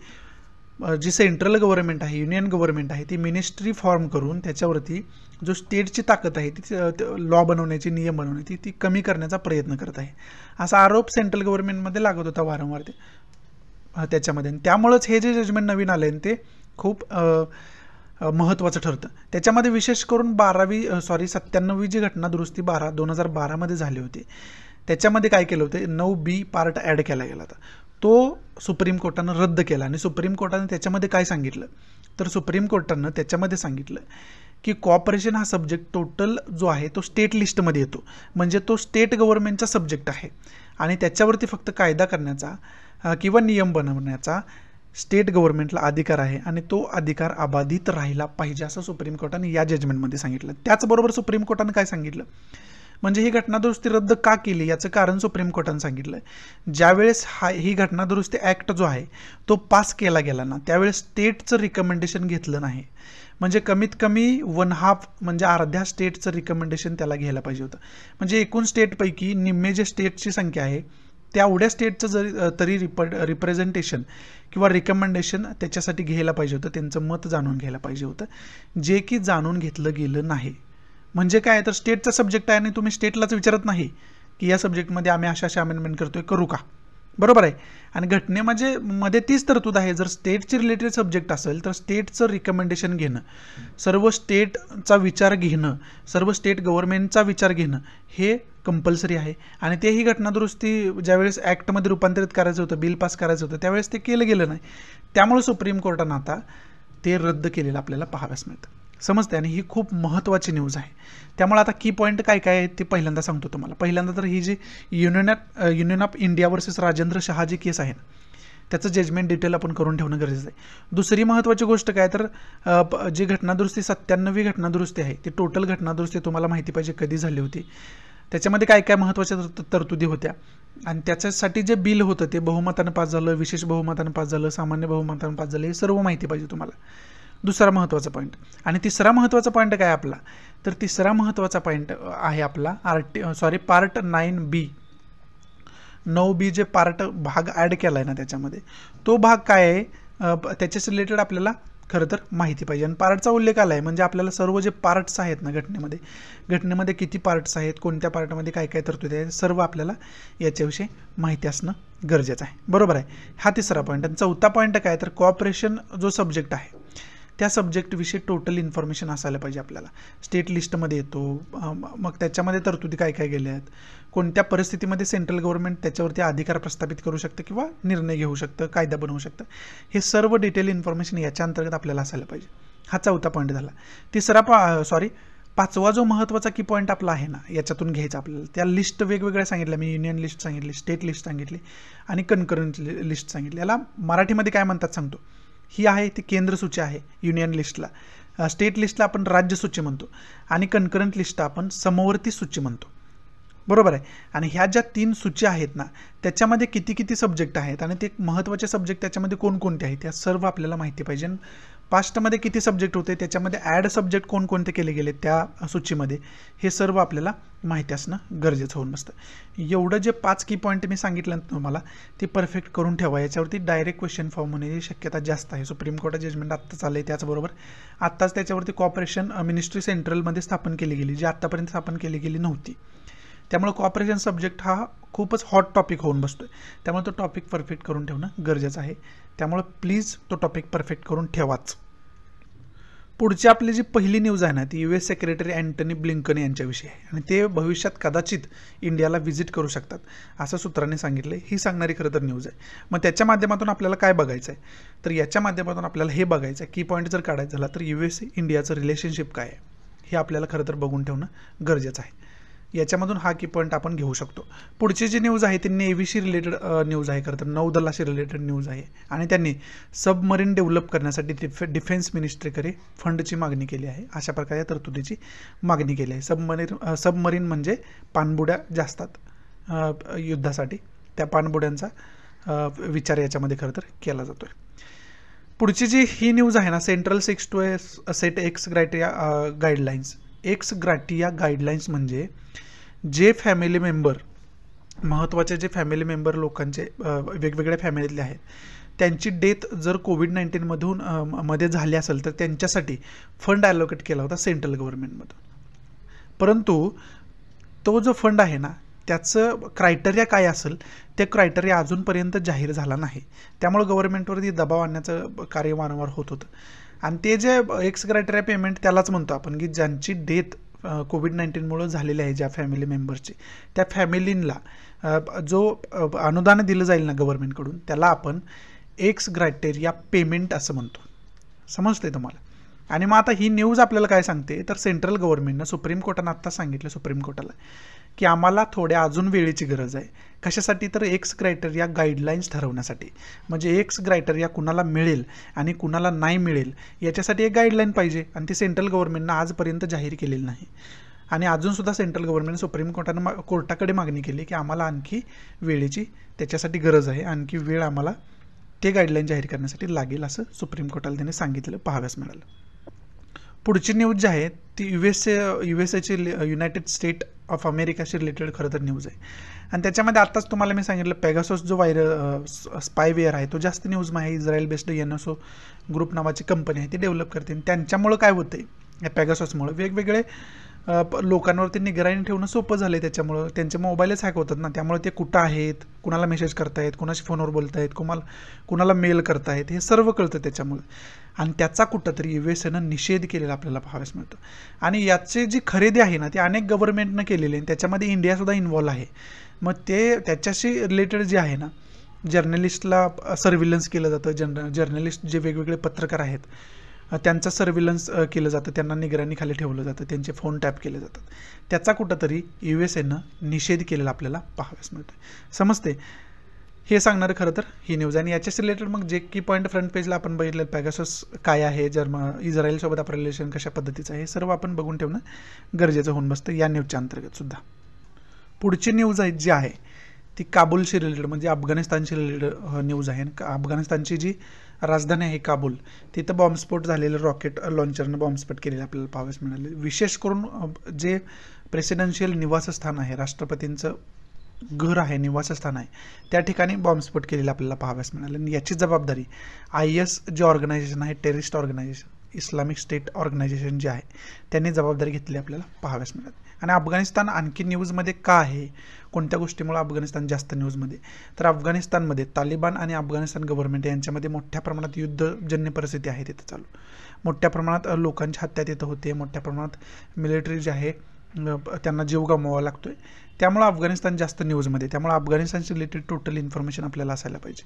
जी सेंट्रल गव्हर्नमेंट आहे, युनियन गव्हर्नमेंट आहे, ती मिनिस्ट्री फॉर्म करून त्याच्यावरती जो स्टेटची ताकद आहे ती लॉ बनवण्याची, नियम बनवण्याची ती कमी करण्याचा प्रयत्न करत आहे, असा आरोप सेंट्रल गव्हर्नमेंटमध्ये लागत होता वारंवार त्याच्यामध्ये. त्यामुळंच हे जे जजमेंट नवीन आले ते खूप महत्त्वाचं ठरतं. त्याच्यामध्ये विशेष करून 97वी जी घटना दुरुस्ती 2012 झाली होती त्याच्यामध्ये काय केलं होतं, 9B पार्ट ॲड केला गेला होता. तो सुप्रीम कोर्टानं रद्द केला आणि सुप्रीम कोर्टानं त्याच्यामध्ये काय सांगितलं, तर सुप्रीम कोर्टानं त्याच्यामध्ये सांगितलं की कॉपरेशन हा सब्जेक्ट टोटल जो आहे तो स्टेट लिस्टमध्ये येतो, म्हणजे तो स्टेट गव्हर्नमेंटचा सब्जेक्ट आहे आणि त्याच्यावरती फक्त कायदा करण्याचा किंवा नियम बनवण्याचा स्टेट गव्हर्नमेंटला अधिकार आहे आणि तो अधिकार अबाधित राहिला पाहिजे असं सुप्रीम कोर्टाने या जजमेंटमध्ये सांगितलं. त्याचबरोबर सुप्रीम कोर्टानं काय सांगितलं, म्हणजे ही घटना दुरुस्ती रद्द का केली याचं कारण सुप्रीम कोर्टानं सांगितलं. ज्यावेळेस ही घटना दुरुस्ती ॲक्ट जो आहे तो पास केला गेला ना त्यावेळेस स्टेटचं रिकमेंडेशन घेतलं नाही, म्हणजे कमीत कमी 1/2 म्हणजे अर्ध्या स्टेटचं रिकमेंडेशन त्याला घ्यायला पाहिजे होतं. म्हणजे एकूण स्टेटपैकी निम्मे जे स्टेटची संख्या आहे तेवढ्या स्टेटचं तरी रिप्रेझेंटेशन किंवा रिकमेंडेशन त्याच्यासाठी घ्यायला पाहिजे होतं, त्यांचं मत जाणून घ्यायला पाहिजे होतं, जे की जाणून घेतलं गेलं नाही. म्हणजे काय तर स्टेटचा सब्जेक्ट आहे आणि तुम्ही स्टेटलाच विचारत नाही की या सब्जेक्टमध्ये आम्ही अशा अमेंडमेंट करतोय, करू का, बरोबर आहे. आणि घटनेमध्ये तीच तरतूद आहे, जर स्टेटची रिलेटेड सब्जेक्ट असेल तर स्टेटचं रिकमेंडेशन घेणं, सर्व स्टेटचा विचार घेणं, सर्व स्टेट गव्हर्नमेंटचा विचार घेणं हे कंपल्सरी आहे. आणि तेही घटना दुरुस्ती ज्यावेळेस ॲक्टमध्ये रूपांतरित करायचं होतं, बिल पास करायचं होतं त्यावेळेस ते केलं गेलं नाही. त्यामुळे सुप्रीम कोर्टानं आता ते रद्द केलेलं आपल्याला पाहाव्यास मिळतं. समजते? आणि ही खूप महत्त्वाची न्यूज आहे. त्यामुळे आता की पॉईंट काय काय आहेत ते पहिल्यांदा सांगतो तुम्हाला. पहिल्यांदा तर ही जी Union of India versus Rajendra Shah जी केस आहे त्याचं जजमेंट डिटेल आपण करून ठेवणं गरजेचं आहे. दुसरी महत्त्वाची गोष्ट काय तर जी घटनादुरुस्ती 97वी घटनादुरुस्ती आहे ती टोटल घटनादुरुस्ती तुम्हाला माहिती पाहिजे कधी झाली होती, त्याच्यामध्ये काय काय महत्त्वाच्या तरतुदी होत्या आणि त्याच्यासाठी जे बिल होतं ते बहुमतानं पास झालं, विशेष बहुमतानं पास झालं, सामान्य बहुमतानं पास झालं, हे सर्व माहिती पाहिजे तुम्हाला. दुसरा महत्त्वाचा पॉईंट. आणि तिसरा महत्त्वाचा पॉईंट काय आपला, तर तिसरा महत्त्वाचा पॉईंट आहे आपला पार्ट 9B जे भाग ॲड केला आहे ना त्याच्यामध्ये तो भाग काय आहे त्याच्याशी रिलेटेड आपल्याला खरं तर माहिती पाहिजे. आणि पार्टचा उल्लेख आला आहे म्हणजे आपल्याला सर्व जे पार्ट्स आहेत ना घटनेमध्ये किती पार्ट्स आहेत, कोणत्या पार्टमध्ये काय काय तरतुदी आहेत, सर्व आपल्याला याच्याविषयी माहिती असणं गरजेचं आहे, बरोबर आहे. हा तिसरा पॉईंट. आणि चौथा पॉईंट काय तर कॉपरेशन जो सब्जेक्ट आहे त्या सब्जेक्टविषयी टोटल इन्फॉर्मेशन असायला पाहिजे आपल्याला. स्टेट लिस्टमध्ये येतो, मग त्याच्यामध्ये तरतुदी काय काय गेल्या आहेत, कोणत्या परिस्थितीमध्ये सेंट्रल गव्हर्नमेंट त्याच्यावरती अधिकार प्रस्थापित करू शकतं किंवा निर्णय घेऊ शकतं, कायदा बनवू शकतं, हे सर्व डिटेल इन्फॉर्मेशन याच्या अंतर्गत आपल्याला असायला पाहिजे. हा चौथा पॉईंट झाला. पाचवा जो महत्त्वाचा की पॉईंट आपला आहे ना, याच्यातून घ्यायचा आपल्याला, त्या लिस्ट वेगवेगळ्या सांगितल्या मी. युनियन लिस्ट सांगितली, स्टेट लिस्ट सांगितली आणि कन्करंट लिस्ट सांगितली. याला मराठीमध्ये काय म्हणतात सांगतो. ही आहे ती केंद्र सूची आहे युनियन लिस्टला, स्टेट लिस्टला आपण राज्य सूची म्हणतो आणि कन्करंट लिस्टला आपण समवर्ती सूची म्हणतो. बरोबर आहे. आणि ह्या ज्या 3 सूची आहेत ना, त्याच्यामध्ये किती किती सब्जेक्ट आहेत आणि ते महत्त्वाचे सब्जेक्ट त्याच्यामध्ये कोणकोणते आहेत या सर्व आपल्याला माहिती पाहिजे. पास्टमध्ये किती सब्जेक्ट होते, त्याच्यामध्ये ॲड सब्जेक्ट कोणकोणते केले गेले त्या सूचीमध्ये, हे सर्व आपल्याला माहिती असणं गरजेचं होऊन बसतं. एवढं जे 5 की पॉईंट मी सांगितलं तुम्हाला ते परफेक्ट करून ठेवा. याच्यावरती डायरेक्ट क्वेश्चन फॉर्म होण्याची शक्यता जास्त आहे. सुप्रीम कोर्टात जजमेंट आत्ताच आलं आहे, त्याचबरोबर आत्ताच त्याच्यावरती कॉर्पोरेशन मिनिस्ट्री सेंट्रलमध्ये स्थापन केली गेली, जी आत्तापर्यंत स्थापन केली गेली नव्हती. त्यामुळे कॉर्पोरेशन सब्जेक्ट हा खूपच हॉट टॉपिक होऊन बसतो आहे. त्यामुळे तो टॉपिक परफेक्ट करून ठेवणं गरजेचं आहे. त्यामुळे प्लीज तो टॉपिक परफेक्ट करून ठेवाच. पुढची आपली जी पहिली न्यूज आहे ना, ती US सेक्रेटरी अँटनी ब्लिंकन यांच्याविषयी आहे आणि ते भविष्यात कदाचित इंडियाला व्हिजिट करू शकतात असं सूत्रांनी सांगितलं. ही सांगणारी खरं तर न्यूज आहे. मग त्याच्या माध्यमातून आपल्याला काय बघायचं आहे, तर याच्या माध्यमातून आपल्याला हे बघायचं आहे, की पॉईंट जर काढायचं झाला तर US इंडियाचं रिलेशनशिप काय आहे हे आपल्याला खरं तर बघून ठेवणं गरजेचं आहे. याच्यामधून हा की पॉईंट आपण घेऊ शकतो. पुढची जी न्यूज आहे ती नेव्हीशी रिलेटेड न्यूज आहे, खरं तर नौदलाशी रिलेटेड न्यूज आहे आणि त्यांनी सबमरीन डेव्हलप करण्यासाठी डिफेन्स मिनिस्ट्रीकडे फंडची मागणी केली आहे. अशा प्रकारे तरतुदीची मागणी केली आहे. सबमरीन म्हणजे पाणबुड्या ज्या असतात युद्धासाठी, त्या पाणबुड्यांचा विचार याच्यामध्ये खरं तर केला जातो आहे. पुढची जी ही न्यूज आहे ना, सेंट्रल सिक्स टू set ex gratia guidelines. Ex gratia guidelines म्हणजे जे फॅमिली मेंबर, महत्त्वाचे जे फॅमिली मेंबर लोकांचे वेगवेगळ्या फॅमिलीतले आहेत, त्यांची डेथ जर कोविड-19 मध्ये झाली असेल तर त्यांच्यासाठी फंड ॲलोकेट केला होता सेंट्रल गव्हर्नमेंटमधून. परंतु तो जो फंड आहे ना, त्याचं क्रायटेरिया काय असेल ते क्रायटेरिया अजूनपर्यंत जाहीर झाला नाही. त्यामुळे गव्हर्नमेंटवरती दबाव आणण्याचं कार्य वारंवार होत होतं. आणि ते जे एक्स क्रायटेरिया पेमेंट त्यालाच म्हणतो आपण, की ज्यांची डेथ कोविड-19 झालेली आहे, ज्या फॅमिली मेंबर्सची, त्या फॅमिलींना जो अनुदान दिलं जाईल ना गव्हर्नमेंटकडून, त्याला आपण एक्स क्रायटेरिया पेमेंट असं म्हणतो. समजते तुम्हाला. आणि मग आता ही न्यूज आपल्याला काय सांगते, तर सेंट्रल गव्हर्नमेंटनं सुप्रीम कोर्टानं आत्ता सांगितलं सुप्रीम कोर्टाला की आम्हाला थोड्या अजून वेळेची गरज आहे. कशासाठी, तर एक्स क्रायटेरिया गाईडलाईन्स ठरवण्यासाठी. म्हणजे एक्स क्रायटेरिया कुणाला मिळेल आणि कुणाला नाही मिळेल याच्यासाठी एक गाईडलाईन पाहिजे आणि ती सेंट्रल गव्हर्नमेंटनं आजपर्यंत जाहीर केलेली नाही. आणि अजूनसुद्धा सेंट्रल गव्हर्नमेंट सुप्रीम कोर्टाकडे मागणी केली की आम्हाला आणखी वेळेची त्याच्यासाठी गरज आहे, आणखी वेळ आम्हाला ते गाईडलाईन जाहीर करण्यासाठी लागेल असं सुप्रीम कोर्टाला त्यांनी सांगितलेलं पाहाव्यास मिळालं. पुढची न्यूज जी आहे ती युएसएची युनायटेड स्टेट ऑफ अमेरिकाशी रिलेटेड खरं तर न्यूज आहे. आणि त्याच्यामध्ये आत्ताच तुम्हाला मी सांगितलं पेगासोस जो स्पायवेअर आहे तो जास्त न्यूज आहे. इस्रायल बेस्ड NSO ग्रुप नावाची कंपनी आहे, ती डेव्हलप करते. आणि त्यांच्यामुळं काय होतं आहे, या पेगासोसमुळं वेगवेगळे लोकांवरती निगराणी ठेवणं सोपं झालं आहे. त्याच्यामुळं त्यांचे मोबाईलच हॅक होतात ना, त्यामुळे ते कुठं आहेत, कुणाला मेसेज करतायत, कुणाशी फोनवर बोलतायत, कुणाला मेल करतायत, हे सर्व कळतं त्याच्यामुळं. आणि त्याचा कुठंतरी USAनं निषेध केलेला आपल्याला पाहाव्यास मिळतो. आणि याची जी खरेदी आहे ना ती अनेक गव्हर्नमेंटनं केलेली आहे, त्याच्यामध्ये इंडियासुद्धा इन्व्हॉल्व आहे. मग ते त्याच्याशी रिलेटेड जे आहे ना, जर्नलिस्टला सर्व्हिलन्स केलं जातं. जर्नलिस्ट जे वेगवेगळे पत्रकार आहेत त्यांचं सर्व्हिलन्स केलं जातं, त्यांना निगराणीखाली ठेवलं जातं, त्यांचे फोन टॅप केले जातात. त्याचा कुठंतरी USAनं निषेध केलेला आपल्याला पाहाव्यास मिळतो. समजते. हे सांगणारं खरं तर ही न्यूज. आणि याच्याशी रिलेटेड मग जे की पॉईंट फ्रंट पेजला आपण बघितलं, पेगासस काय आहे, इस्रायलसोबत आपलं रिलेशन कशा पद्धतीचं आहे, हे सर्व आपण बघून ठेवणं गरजेचं होऊन बसतं या न्यूजच्या अंतर्गत सुद्धा. पुढची न्यूज आहे जी आहे ती काबूलशी रिलेटेड म्हणजे अफगाणिस्तानशी रिलेटेड न्यूज आहे. अफगाणिस्तानची जी राजधानी आहे काबूल, तिथं बॉम्बस्फोट झालेलं, रॉकेट लॉन्चरनं बॉम्बस्फोट केलेलं आपल्याला पाहाव्यास मिळाले. विशेष करून जे प्रेसिडेन्शियल निवासस्थान आहे, राष्ट्रपतींचं घर आहे, निवासस्थान आहे, त्या ठिकाणी बॉम्बस्फोट केलेला आपल्याला पाहाव्यास मिळालं. आणि याची जबाबदारी IS जे ऑर्गनायझेशन आहे, terrorist organisation, Islamic state organisation जे आहे त्यांनी जबाबदारी घेतली आपल्याला पाहाव्यास मिळते. आणि अफगाणिस्तान आणखी न्यूजमध्ये का आहे, कोणत्या गोष्टीमुळे अफगाणिस्तान जास्त न्यूजमध्ये, तर अफगाणिस्तानमध्ये तालिबान आणि अफगाणिस्तान गव्हर्नमेंट यांच्यामध्ये मोठ्या प्रमाणात युद्धजन्य परिस्थिती आहे तिथं चालू. मोठ्या प्रमाणात लोकांची हत्या तिथं होते, मोठ्या प्रमाणात मिलिटरी जे आहे त्यांना जीव गमवावा लागतोय. त्यामुळे अफगाणिस्तान जास्त न्यूजमध्ये, त्यामुळे अफगाणिस्तानशी रिलेटेड टोटल इन्फॉर्मेशन आपल्याला असायला पाहिजे.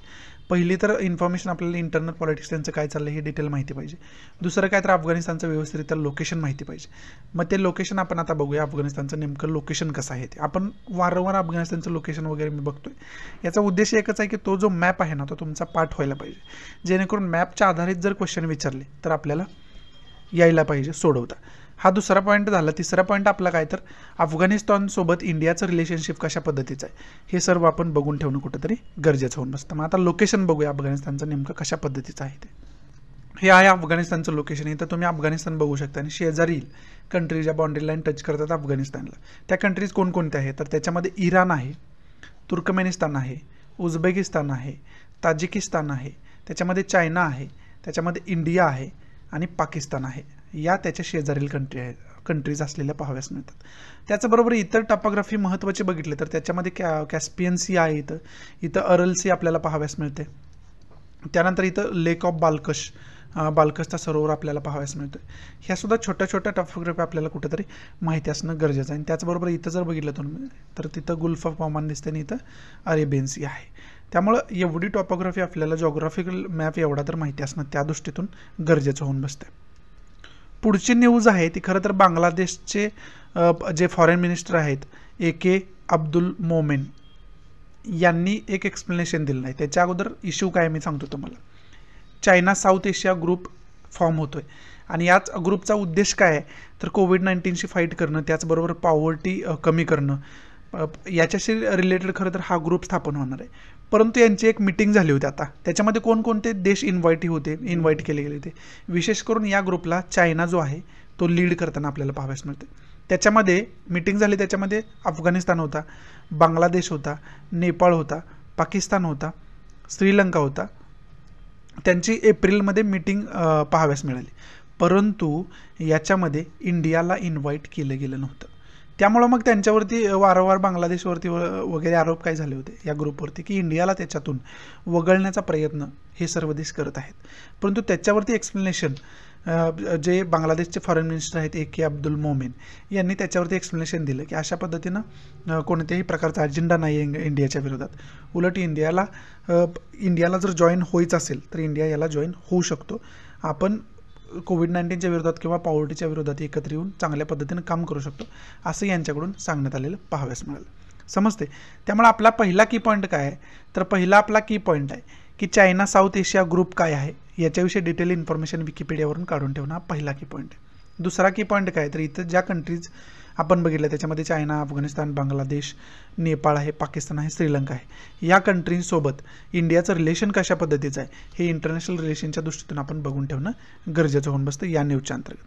पहिली तर इन्फॉर्मेशन आपल्याला इंटरनल पॉलिटिक्स त्यांचं काय चाललं हे डिटेल माहिती पाहिजे. दुसरं काय तर अफगाणिस्तानचं व्यवस्थित लोकेशन माहिती पाहिजे. मग ते लोकेशन आपण आता बघूया अफगाणिस्तानचं नेमकं लोकेशन कसं आहे ते. आपण वारंवार अफगाणिस्तानचं लोकेशन वगैरे मी बघतोय. याचा उद्देश एकच आहे की तो जो मॅप आहे ना तो तुमचा पाठ व्हायला पाहिजे, जेणेकरून मॅपच्या आधारित जर क्वेश्चन विचारले तर आपल्याला यायला पाहिजे सोडवता. हा दुसरा पॉईंट झाला. तिसरा पॉईंट आपला काय तर अफगाणिस्तानसोबत इंडियाचं रिलेशनशिप कशा पद्धतीचं आहे हे सर्व आपण बघून ठेवणं कुठंतरी गरजेचं होऊन बसतं. मग आता लोकेशन बघूया अफगाणिस्तानचं नेमकं कशा पद्धतीचं आहे ते. हे आहे अफगाणिस्तानचं लोकेशन. इथं तुम्ही अफगाणिस्तान बघू शकता आणि शेजारील कंट्री ज्या बाउंड्री लाईन टच करतात अफगाणिस्तानला त्या कंट्रीज कोणकोणत्या आहेत तर त्याच्यामध्ये इराण आहे, तुर्कमेनिस्तान आहे, उझबेकिस्तान आहे, ताजिकिस्तान आहे, त्याच्यामध्ये चायना आहे, त्याच्यामध्ये इंडिया आहे आणि पाकिस्तान आहे. या त्याच्या शेजारील कंट्रीज असलेल्या पाहाव्यास मिळतात. त्याचबरोबर इतर टॉपोग्राफी महत्त्वाचे बघितले तर त्याच्यामध्ये कॅस्पियन सी आहे, इथं अरल सी आपल्याला पाहाव्यास मिळते. त्यानंतर इथं लेक ऑफ बाल्कसचा सरोवर आपल्याला पाहाव्यास मिळतो. ह्या सुद्धा छोट्या छोट्या टॉपोग्राफी आपल्याला कुठेतरी माहिती असणं गरजेचं आहे. आणि त्याचबरोबर इथं जर बघितलं तुम्ही तर तिथं गुल्फ ऑफ ओमान दिसते आणि इथं अरेबियन सी आहे. त्यामुळं एवढी टॉपोग्राफी आपल्याला जॉग्राफिकल मॅप एवढा तर माहिती असणं त्या दृष्टीतून गरजेचं होऊन बसतं. पुढची न्यूज आहे ती खरं तर बांगलादेशचे जे फॉरेन मिनिस्टर आहेत AK अब्दुल मोमेन यांनी एक एक्सप्लेनेशन दिलं नाही. त्याच्या अगोदर इश्यू काय मी सांगतो तुम्हाला. China south Asia group form होतोय आणि याच ग्रुपचा उद्देश काय आहे तर कोविड-19शी फाईट करणं, त्याचबरोबर पॉवर्टी कमी करणं, याच्याशी रिलेटेड खरं तर हा ग्रुप स्थापन होणार आहे. परंतु यांची एक मीटिंग झाली होती आता, त्याच्यामध्ये कोणकोणते देश इन्व्हाइट केले गेले होते. विशेष करून या ग्रुपला चायना जो आहे तो लीड करताना आपल्याला पाहाव्यास मिळते. त्याच्यामध्ये मीटिंग झाली, त्याच्यामध्ये अफगाणिस्तान होता, बांगलादेश होता, नेपाळ होता, पाकिस्तान होता, श्रीलंका होता. त्यांची एप्रिलमध्ये मीटिंग पाहाव्यास मिळाली. परंतु याच्यामध्ये इंडियाला इन्व्हाइट केलं गेलं नव्हतं. त्यामुळं मग त्यांच्यावरती वारंवार बांगलादेशवरती वगैरे आरोप काय झाले होते या ग्रुपवरती की इंडियाला त्याच्यातून वगळण्याचा प्रयत्न हे सर्व देश करत आहेत. परंतु त्याच्यावरती एक्सप्लेनेशन जे बांगलादेशचे फॉरेन मिनिस्टर आहेत AK अब्दुल मोमेन यांनी त्याच्यावरती एक्सप्लेनेशन दिलं की अशा पद्धतीनं कोणत्याही प्रकारचा अजेंडा नाही आहे इंडियाच्या विरोधात. उलट इंडियाला जर जॉईन व्हायचं असेल तर इंडिया याला जॉईन होऊ शकतो. आपण कोविड-19च्या विरोधात किंवा पॉवर्टीच्या विरोधात एकत्र येऊन चांगल्या पद्धतीनं काम करू शकतो असं यांच्याकडून सांगण्यात आलेलं पाहाव्यास मिळालं. समजते. त्यामुळे आपला पहिला की पॉईंट काय आहे तर पहिला आपला की पॉईंट आहे की चायना साऊथ एशिया ग्रुप काय आहे याच्याविषयी डिटेल इन्फॉर्मेशन विकिपीडियावरून काढून ठेवणं हा पहिला की पॉईंट आहे. दुसरा की पॉईंट काय तर इथं ज्या कंट्रीज आपण बघितलं त्याच्यामध्ये चायना, अफगाणिस्तान, बांगलादेश, नेपाळ आहे, पाकिस्तान आहे, श्रीलंका आहे. या कंट्रींसोबत इंडियाचं रिलेशन कशा पद्धतीचं आहे हे इंटरनॅशनल रिलेशनच्या दृष्टीतून आपण बघून ठेवणं गरजेचं होऊन बसतं या न्यूजच्या अंतर्गत.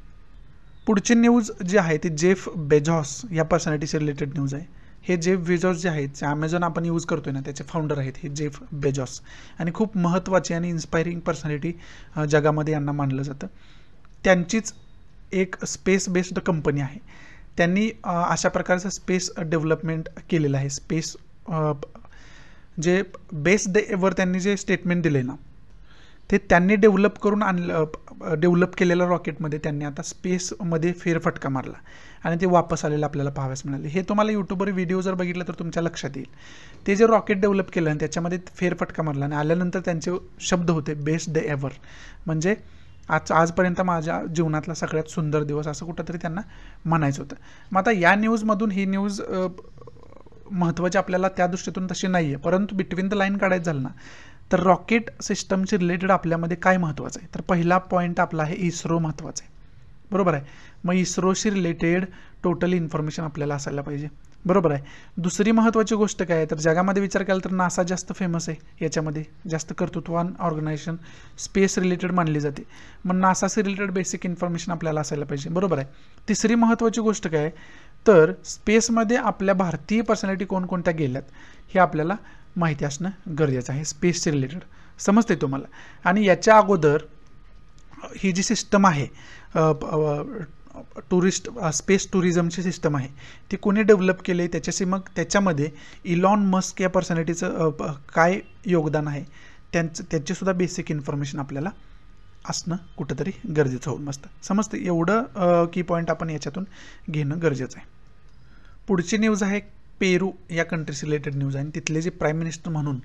पुढची न्यूज जी आहे ती जेफ बेझॉस या पर्सनॅलिटीशी रिलेटेड न्यूज आहे. हे जेफ बेझॉस जे आहेत ॲमेझॉन आपण यूज करतोय ना त्याचे फाउंडर आहेत हे जेफ बेझॉस आणि खूप महत्त्वाची आणि इन्स्पायरिंग पर्सनॅलिटी जगामध्ये यांना मानलं जातं. त्यांचीच एक स्पेस बेस्ड कंपनी आहे. त्यांनी अशा प्रकारचं स्पेस डेव्हलपमेंट केलेलं आहे. स्पेस जे बेस डेवर त्यांनी जे स्टेटमेंट दिले ना ते त्यांनी डेव्हलप केलेल्या रॉकेटमध्ये त्यांनी आता स्पेसमध्ये फेरफटका मारला आणि ते वापस आलेलं आपल्याला पाहाव्यास मिळाले. हे तुम्हाला यूट्यूबवर व्हिडिओ जर बघितलं तर तुमच्या लक्षात येईल. ते जे रॉकेट डेव्हलप केलं आणि त्याच्यामध्ये फेरफटका मारला आणि आल्यानंतर त्यांचे शब्द होते बेस्ट डे एव्हर, म्हणजे आजपर्यंत माझ्या जीवनातला सगळ्यात सुंदर दिवस असं कुठंतरी त्यांना म्हणायचं होतं. मग आता या न्यूजमधून ही न्यूज महत्त्वाची आपल्याला त्या दृष्टीतून तशी नाही आहे, परंतु बिटवीन द लाईन काढायचं झालं ना तर रॉकेट सिस्टमशी रिलेटेड आपल्यामध्ये काय महत्त्वाचं आहे तर पहिला पॉईंट आपला आहे इस्रो महत्त्वाचा आहे. बरोबर आहे. मग इस्रोशी रिलेटेड टोटल इन्फॉर्मेशन आपल्याला असायला पाहिजे. बरोबर आहे. दुसरी महत्त्वाची गोष्ट काय आहे तर जगामध्ये विचार केला तर नासा जास्त फेमस आहे, याच्यामध्ये जास्त कर्तृत्ववान ऑर्गनायझेशन स्पेस रिलेटेड मानली जाते. मग नासाशी रिलेटेड बेसिक इन्फॉर्मेशन आपल्याला असायला पाहिजे. बरोबर आहे. तिसरी महत्त्वाची गोष्ट काय तर स्पेसमध्ये आपल्या भारतीय पर्सनॅलिटी कोणकोणत्या गेल्यात हे आपल्याला माहिती असणं गरजेचं आहे स्पेसशी रिलेटेड. समजते तुम्हाला. आणि याच्या अगोदर ही जी सिस्टम आहे टुरिस्ट स्पेस टुरिझमची सिस्टम आहे ती कोणी डेव्हलप केली आहे, त्याच्याशी मग त्याच्यामध्ये इलॉन मस्क या पर्सनॅलिटीचं काय योगदान आहे त्याचीसुद्धा बेसिक इन्फॉर्मेशन आपल्याला असणं कुठंतरी गरजेचं होऊन बसतं. समजतं एवढं की पॉईंट आपण याच्यातून घेणं गरजेचं आहे. पुढची न्यूज आहे पेरू या कंट्रीशी रिलेटेड न्यूज आहे आणि तिथले जे प्राईम मिनिस्टर म्हणून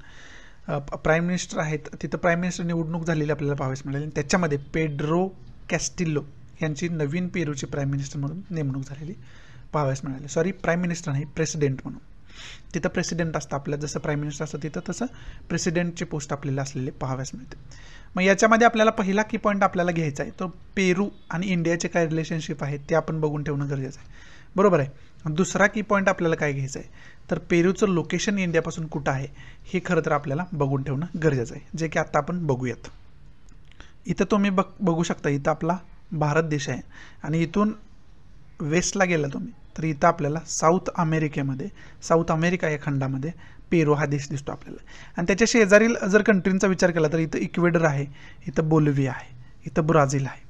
प्राईम मिनिस्टर आहेत तिथं प्राईम मिनिस्टर निवडणूक झालेली आपल्याला पाहावयास मिळाली आणि त्याच्यामध्ये पेड्रो कॅस्टिल्लो यांची नवीन पेरूची प्राईम मिनिस्टर म्हणून नेमणूक झालेली पाहावयास मिळाली. सॉरी, प्राईम मिनिस्टर नाही, प्रेसिडेंट म्हणून. तिथं प्रेसिडेंट असतं आपल्या जसं प्राईम मिनिस्टर असतं तिथं तसं प्रेसिडेंटची पोस्ट आपल्याला असलेले पाहावयास मिळते. मग याच्यामध्ये आपल्याला पहिला की पॉईंट आपल्याला घ्यायचा आहे तो पेरू आणि इंडियाचे काय रिलेशनशिप आहेत ते आपण बघून ठेवणं गरजेचं आहे. बरोबर आहे. दुसरा की पॉईंट आपल्याला काय घ्यायचं आहे तर पेरूचं लोकेशन इंडियापासून कुठं आहे हे खरं तर आपल्याला बघून ठेवणं गरजेचं आहे, जे की आत्ता आपण बघूयात. इथं तुम्ही बघू शकता, इथं आपला भारत देश आहे आणि इथून वेस्टला गेला तुम्ही तर इथं आपल्याला साऊथ अमेरिका या खंडामध्ये पेरू हा देश दिसतो आपल्याला. आणि त्याच्या शेजारील जर कंट्रींचा विचार केला तर इथं इक्वेडर आहे, इथं बोलिव्हिया आहे, इथं ब्राझील आहे.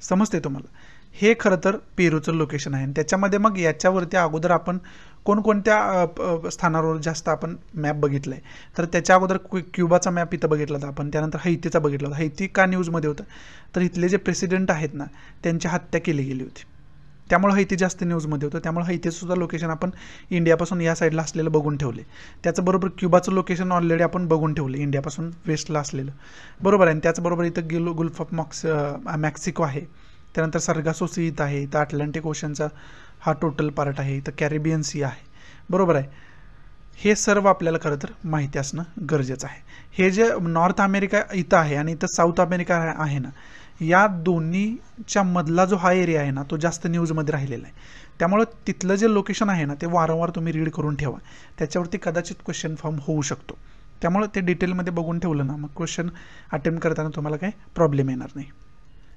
समजते तुम्हाला? हे खरं तर पेरूचं लोकेशन आहे आणि त्याच्यामध्ये मग याच्यावरती अगोदर आपण कोणकोणत्या स्थानावर जास्त आपण मॅप बघितला आहे तर त्याच्या अगोदर क्युबाचा मॅप इथं बघितला होता आपण, त्यानंतर हैतीचा बघितला होता. हैती का न्यूजमध्ये होतं तर इथले जे प्रेसिडेंट आहेत ना त्यांची हत्या केली गेली होती, त्यामुळे हैती जास्त न्यूजमध्ये होतं. त्यामुळे हैतीचंसुद्धा लोकेशन आपण इंडियापासून या साईडला असलेलं बघून ठेवले. त्याचबरोबर क्युबाचं लोकेशन ऑलरेडी आपण बघून ठेवले इंडियापासून वेस्टला असलेलं. बरोबर आहे. आणि त्याचबरोबर इथं गुल्फ ऑफ मॅक्सिको आहे, त्यानंतर सर्गासो सी इथं आहे, इथं अटलांटिक ओशनचा हा टोटल पार्ट आहे, इथं कॅरिबियन सी आहे. बरोबर आहे. हे सर्व आपल्याला खरं तर माहिती असणं गरजेचं आहे. हे जे नॉर्थ अमेरिका इथं आहे आणि इथं साऊथ अमेरिका आहे ना, या दोन्हीच्या मधला जो हा एरिया आहे ना तो जास्त न्यूजमध्ये राहिलेला आहे. त्यामुळं तिथलं जे लोकेशन आहे ना ते वारंवार तुम्ही रीड करून ठेवा, त्याच्यावरती कदाचित क्वेश्चन फॉर्म होऊ शकतो. त्यामुळं ते डिटेलमध्ये बघून ठेवलं ना मग क्वेश्चन अटेम्प्ट करताना तुम्हाला काही प्रॉब्लेम येणार नाही.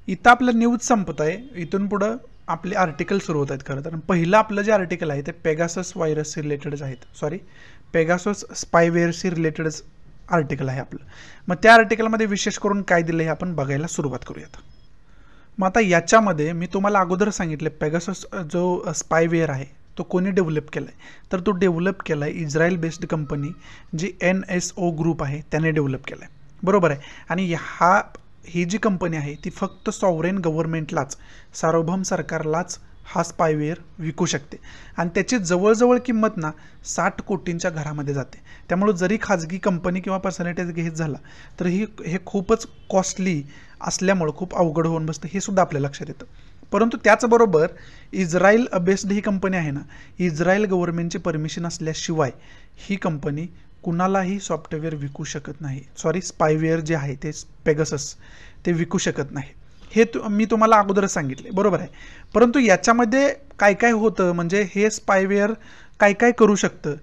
इथं आपलं न्यूज संपत आहे, इथून पुढं आपले आर्टिकल सुरू होत आहेत. खरं तर पहिलं आपलं जे आर्टिकल आहे ते पेगासस व्हायरसशी रिलेटेडच आहेत. पेगासस स्पायवेअरशी रिलेटेडच आर्टिकल आहे आपलं. मग त्या आर्टिकलमध्ये विशेष करून काय दिलं हे आपण बघायला सुरुवात करूयात. मग आता याच्यामध्ये मी तुम्हाला अगोदर सांगितलं पेगासस जो स्पायवेअर आहे तो कोणी डेव्हलप केला आहे तर तो डेव्हलप केला आहे इस्रायल बेस्ड कंपनी जी NSO ग्रुप आहे त्याने डेव्हलप केला आहे. बरोबर आहे. आणि ही जी कंपनी आहे ती फक्त सॉव्हरेन गव्हर्नमेंटलाच, सार्वभौम सरकारलाच हा स्पायवेअर विकू शकते आणि त्याची जवळजवळ किंमत ना 60 कोटींच्या घरामध्ये जाते. त्यामुळे जरी खाजगी कंपनी किंवा पर्सनॅलिटीज घेत झाला तर हे खूपच कॉस्टली असल्यामुळं खूप अवघड होऊन बसतं, हे सुद्धा आपल्या लक्षात येतं. परंतु त्याचबरोबर इस्रायल बेस्ड ही कंपनी आहे ना, इस्रायल गव्हर्नमेंटची परमिशन असल्याशिवाय ही कंपनी कुणालाही सॉफ्टवेअर विकू शकत नाही. स्पायवेअर जे आहे ते पेगासस ते विकू शकत नाही. हे मी तुम्हाला अगोदरच सांगितले. बरोबर आहे. परंतु याच्यामध्ये काय काय होतं म्हणजे हे स्पायवेअर काय काय करू शकतं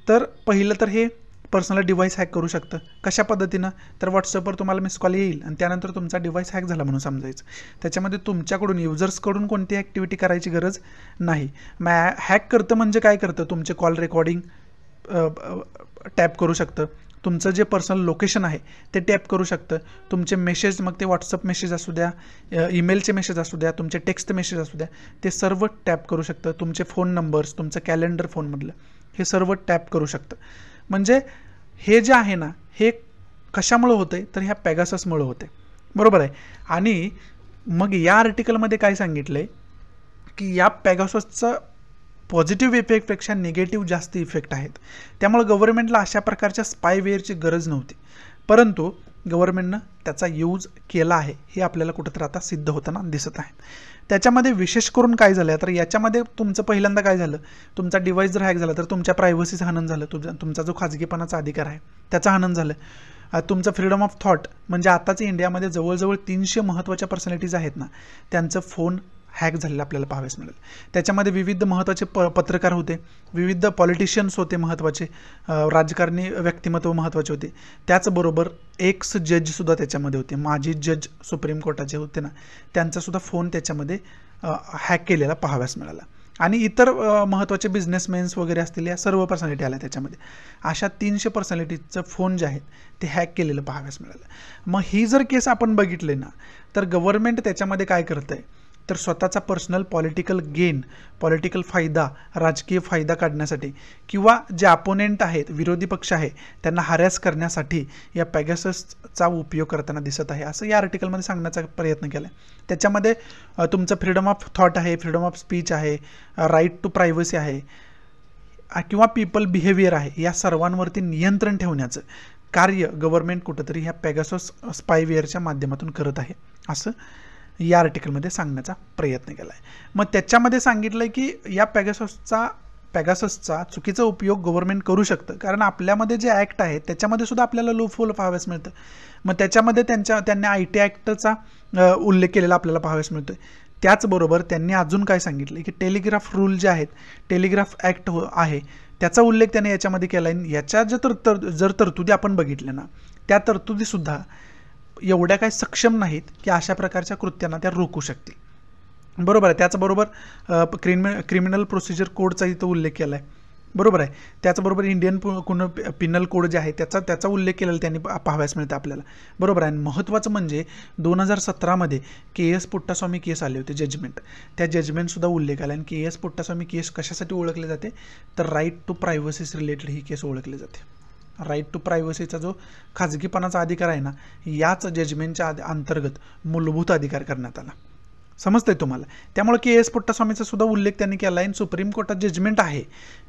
तर पहिलं तर हे पर्सनल डिव्हाइस हॅक करू शकतं. कशा पद्धतीनं तर व्हॉट्सअपवर तुम्हाला मिस कॉल येईल आणि त्यानंतर तुमचा डिव्हाइस हॅक झाला म्हणून समजायचं. त्याच्यामध्ये तुमच्याकडून युजर्सकडून कोणती ॲक्टिव्हिटी करायची गरज नाही. हॅक करतं म्हणजे काय करतं, तुमचे कॉल रेकॉर्डिंग टॅप करू शकतं, तुमचं जे पर्सनल लोकेशन आहे ते टॅप करू शकतं, तुमचे मेसेज मग ते व्हॉट्सअप मेसेज असू द्या, ईमेलचे मेसेज असू द्या, तुमचे टेक्स्ट मेसेज असू द्या, ते सर्व टॅप करू शकतं. तुमचे फोन नंबर्स, तुमचं कॅलेंडर फोनमधलं हे सर्व टॅप करू शकतं. म्हणजे हे जे आहे ना हे कशामुळं होतं आहे तर ह्या पेगाससमुळं होते. बरोबर आहे. आणि मग या आर्टिकलमध्ये काय सांगितलं आहे की या पेगाससचं पॉझिटिव्ह इफेक्टपेक्षा निगेटिव्ह जास्त इफेक्ट आहेत. त्यामुळे गव्हर्नमेंटला अशा प्रकारच्या स्पायवेअरची गरज नव्हती, परंतु गव्हर्नमेंटनं त्याचा यूज केला आहे हे आपल्याला कुठंतरी आता सिद्ध होताना दिसत आहे. त्याच्यामध्ये विशेष करून काय झालं तर याच्यामध्ये तुमचं पहिल्यांदा काय झालं, तुमचा डिव्हाइस जर हॅक झाला तर तुमच्या प्रायव्हसीचं हनन झालं, तुमचा जो खाजगीपणाचा अधिकार आहे त्याचा हनन झालं. तुमचं फ्रीडम ऑफ थॉट म्हणजे आताच इंडियामध्ये जवळजवळ 300 महत्त्वाच्या पर्सनॅलिटीज आहेत ना त्यांचं फोन हॅक झालेलं आपल्याला पाहावयास मिळेल. त्याच्यामध्ये विविध महत्त्वाचे पत्रकार होते, विविध पॉलिटिशियन्स होते, महत्त्वाचे राजकारणी व्यक्तिमत्व महत्त्वाचे होते. त्याचबरोबर एक्स जजसुद्धा त्याच्यामध्ये होते, माजी जज सुप्रीम कोर्टाचे होते ना त्यांचासुद्धा फोन त्याच्यामध्ये हॅक केलेला पाहावयास मिळाला. आणि इतर महत्त्वाचे बिझनेसमेन्स वगैरे असतील या सर्व पर्सनॅलिटी आल्या त्याच्यामध्ये. अशा 300 पर्सनॅलिटीचं फोन जे आहेत ते हॅक केलेलं पाहाव्यास मिळालं. मग ही जर केस आपण बघितले ना तर गव्हर्नमेंट त्याच्यामध्ये काय करतं आहे तर स्वतःचा पर्सनल पॉलिटिकल गेन, पॉलिटिकल फायदा, राजकीय फायदा काढण्यासाठी किंवा जे अपोनेंट आहेत, विरोधी पक्ष आहे, त्यांना हॅरॅस करण्यासाठी या पॅगाससचा उपयोग करताना दिसत आहे असं या आर्टिकलमध्ये सांगण्याचा प्रयत्न केला आहे. त्याच्यामध्ये तुमचं फ्रीडम ऑफ थॉट आहे, फ्रीडम ऑफ स्पीच आहे, राईट टू प्रायव्हसी आहे किंवा पीपल बिहेवियर आहे, या सर्वांवरती नियंत्रण ठेवण्याचं कार्य गव्हर्नमेंट कुठंतरी ह्या पॅगासस स्पायवेअरच्या माध्यमातून करत आहे असं या आर्टिकलमध्ये सांगण्याचा प्रयत्न केला आहे. मग त्याच्यामध्ये सांगितलं आहे की या पॅगाससचा चुकीचा उपयोग गव्हर्नमेंट करू शकतं, कारण आपल्यामध्ये जे ॲक्ट आहे त्याच्यामध्ये सुद्धा आपल्याला लूपहोल पाहाव्यास मिळतं. मग त्याच्यामध्ये त्यांनी IT ॲक्टचा उल्लेख केलेला आपल्याला पाहाव्यास मिळतो. त्याचबरोबर त्यांनी अजून काय सांगितलं की टेलिग्राफ रूल जे आहेत, टेलिग्राफ ॲक्ट आहे त्याचा उल्लेख त्याने याच्यामध्ये केला आहे. याच्या जर तरतुदी आपण बघितल्या ना त्या तरतुदीसुद्धा एवढ्या काही सक्षम नाहीत की अशा प्रकारच्या कृत्यांना त्या रोखू शकतील. बरोबर आहे. त्याचबरोबर क्रिमिनल प्रोसिजर कोडचा इथं उल्लेख केला आहे. बरोबर आहे. त्याचबरोबर इंडियन पिनल कोड जे आहे त्याचा उल्लेख केलेला त्यांनी पाहाव्यास मिळतं आपल्याला. बरोबर आहे. आणि महत्त्वाचं म्हणजे 2017मध्ये KS पुट्टास्वामी केस आले होते, जजमेंट. त्या जजमेंटसुद्धा उल्लेख आला. आणि KS पुट्टास्वामी केस कशासाठी ओळखले जाते तर राईट टू प्रायव्हसीस रिलेटेड ही केस ओळखली जाते. राईट टू प्रायव्हसीचा जो खाजगीपणाचा अधिकार आहे ना याच जजमेंटच्या अंतर्गत मूलभूत अधिकार करण्यात आला. समजतंय तुम्हाला. त्यामुळे KS पुट्टास्वामीचा सुद्धा उल्लेख त्यांनी केला आहे. सुप्रीम कोर्टात जजमेंट आहे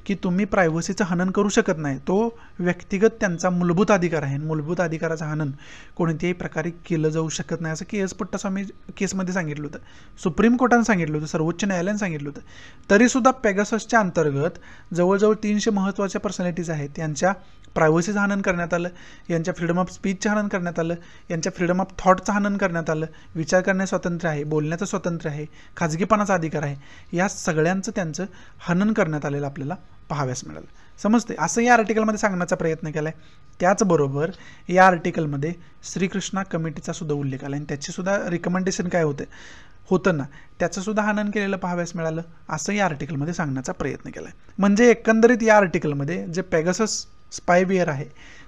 की तुम्ही प्रायव्हसीचं हनन करू शकत नाही, तो व्यक्तिगत त्यांचा मूलभूत अधिकार आहे. मूलभूत अधिकाराचं हनन कोणत्याही प्रकारे केलं जाऊ शकत नाही असं KS पुट्टास्वामी केसमध्ये सांगितलं होतं, सुप्रीम कोर्टानं सांगितलं होतं, सर्वोच्च न्यायालयानं सांगितलं होतं. तरीसुद्धा पॅगाससच्या अंतर्गत जवळजवळ 300 महत्त्वाच्या पर्सनॅलिटीज आहेत त्यांच्या प्रायव्हसीचं हनन करण्यात आलं, यांच्या फ्रीडम ऑफ स्पीचचं हनन करण्यात आलं, यांच्या फ्रीडम ऑफ थॉटचं हनन करण्यात आलं. विचार करण्याचं स्वातंत्र्य आहे, बोलण्याचं स्वातंत्र्य आहे, खाजगीपणाचा अधिकार आहे, या सगळ्यांचं त्यांचं हनन करण्यात आलेलं आपल्याला पाहाव्यास मिळालं. समजते. असं या आर्टिकलमध्ये सांगण्याचा प्रयत्न केला आहे. त्याचबरोबर या आर्टिकलमध्ये श्रीकृष्णा कमिटीचा सुद्धा उल्लेख आला आणि त्याचीसुद्धा रिकमेंडेशन काय होतं ना त्याचंसुद्धा हनन केलेलं पाहाव्यास मिळालं असं या आर्टिकलमध्ये सांगण्याचा प्रयत्न केला आहे. म्हणजे एकंदरीत या आर्टिकलमध्ये जे पॅगासस स्पायवेअर आहे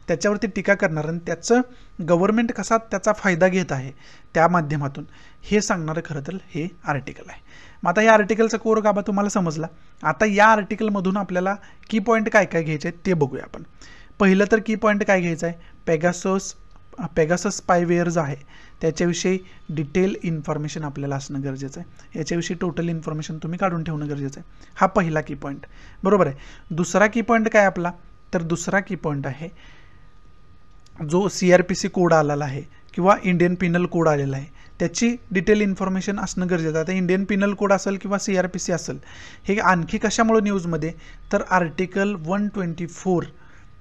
त्याच्यावरती टीका करणार आणि त्याचं गव्हर्नमेंट कसा त्याचा फायदा घेत आहे त्या माध्यमातून हे सांगणारं खरं तर हे आर्टिकल आहे. मग आता या आर्टिकलचा कोर गाभा तुम्हाला समजला. आता या आर्टिकलमधून आपल्याला की पॉईंट काय काय घ्यायचे आहेत ते बघूया आपण. पहिलं तर की पॉईंट काय घ्यायचं आहे, पॅगासस स्पायवेअर जो आहे त्याच्याविषयी डिटेल इन्फॉर्मेशन आपल्याला असणं गरजेचं आहे. याच्याविषयी टोटल इन्फॉर्मेशन तुम्ही काढून ठेवणं गरजेचं आहे. हा पहिला की पॉईंट. बरोबर आहे. दुसरा की पॉईंट काय आपला तर दुसरा की पॉईंट आहे जो CRPC कोड आलेला आहे किंवा इंडियन पिनल कोड आलेला आहे त्याची डिटेल इन्फॉर्मेशन असणं गरजेचं आहे. आता इंडियन पिनल कोड असेल किंवा CRPC असेल हे आणखी कशामुळे न्यूजमध्ये तर आर्टिकल 124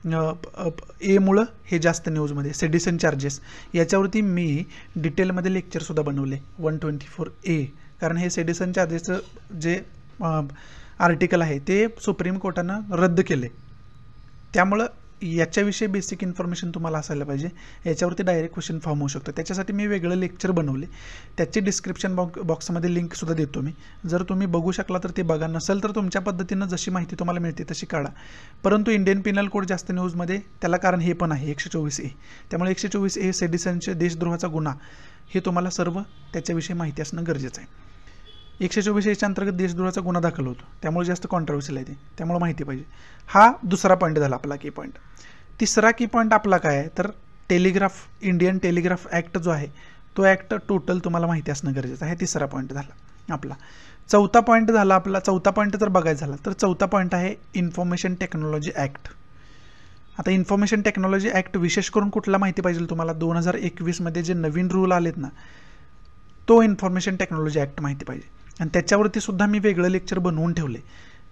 A मुळे हे जास्त न्यूजमध्ये. सेडिशन चार्जेस याच्यावरती मी डिटेलमध्ये लेक्चरसुद्धा बनवले 124 A, कारण हे सेडिशन चार्जेसचं जे आर्टिकल आहे ते सुप्रीम कोर्टानं रद्द केले. त्यामुळं याच्याविषयी बेसिक इन्फॉर्मेशन तुम्हाला असायला पाहिजे. याच्यावरती डायरेक्ट क्वेश्चन फॉर्म होऊ शकतो. त्याच्यासाठी मी वेगळं लेक्चर बनवले, त्याची डिस्क्रिप्शन बॉक्समध्ये लिंकसुद्धा देतो मी. जर तुम्ही बघू शकला तर ते बघा, नसेल तर तुमच्या पद्धतीनं जशी माहिती तुम्हाला मिळते तशी काढा. परंतु इंडियन पिनल कोड जास्त न्यूजमध्ये त्याला कारण हे पण आहे 124 A. त्यामुळे 124 A सेडिशनचे देशद्रोहाचा गुन्हा हे तुम्हाला सर्व त्याच्याविषयी माहिती असणं गरजेचं आहे. 124 A अंतर्गत देशद्रोहाचा गुन्हा दाखल होतो, त्यामुळे जास्त कॉन्ट्रोवर्शियल आहे ते, त्यामुळे माहिती पाहिजे. हा दुसरा पॉईंट झाला आपला की पॉईंट. तिसरा की पॉईंट आपला काय आहे तर इंडियन टेलिग्राफ ॲक्ट जो आहे तो ॲक्ट टोटल तुम्हाला माहिती असणं गरजेचं आहे. तिसरा पॉईंट झाला आपला. चौथा पॉईंट झाला आपला. चौथा पॉईंट जर बघायचा झाला तर चौथा पॉईंट आहे इन्फॉर्मेशन टेक्नॉलॉजी ॲक्ट. आता इन्फॉर्मेशन टेक्नॉलॉजी ॲक्ट विशेष करून कुठला माहिती पाहिजे तुम्हाला 2021मध्ये जे नवीन रूल आलेत ना तो इन्फॉर्मेशन टेक्नॉलॉजी ॲक्ट माहिती पाहिजे. आणि त्याच्यावरती सुद्धा मी वेगळं लेक्चर बनवून ठेवले.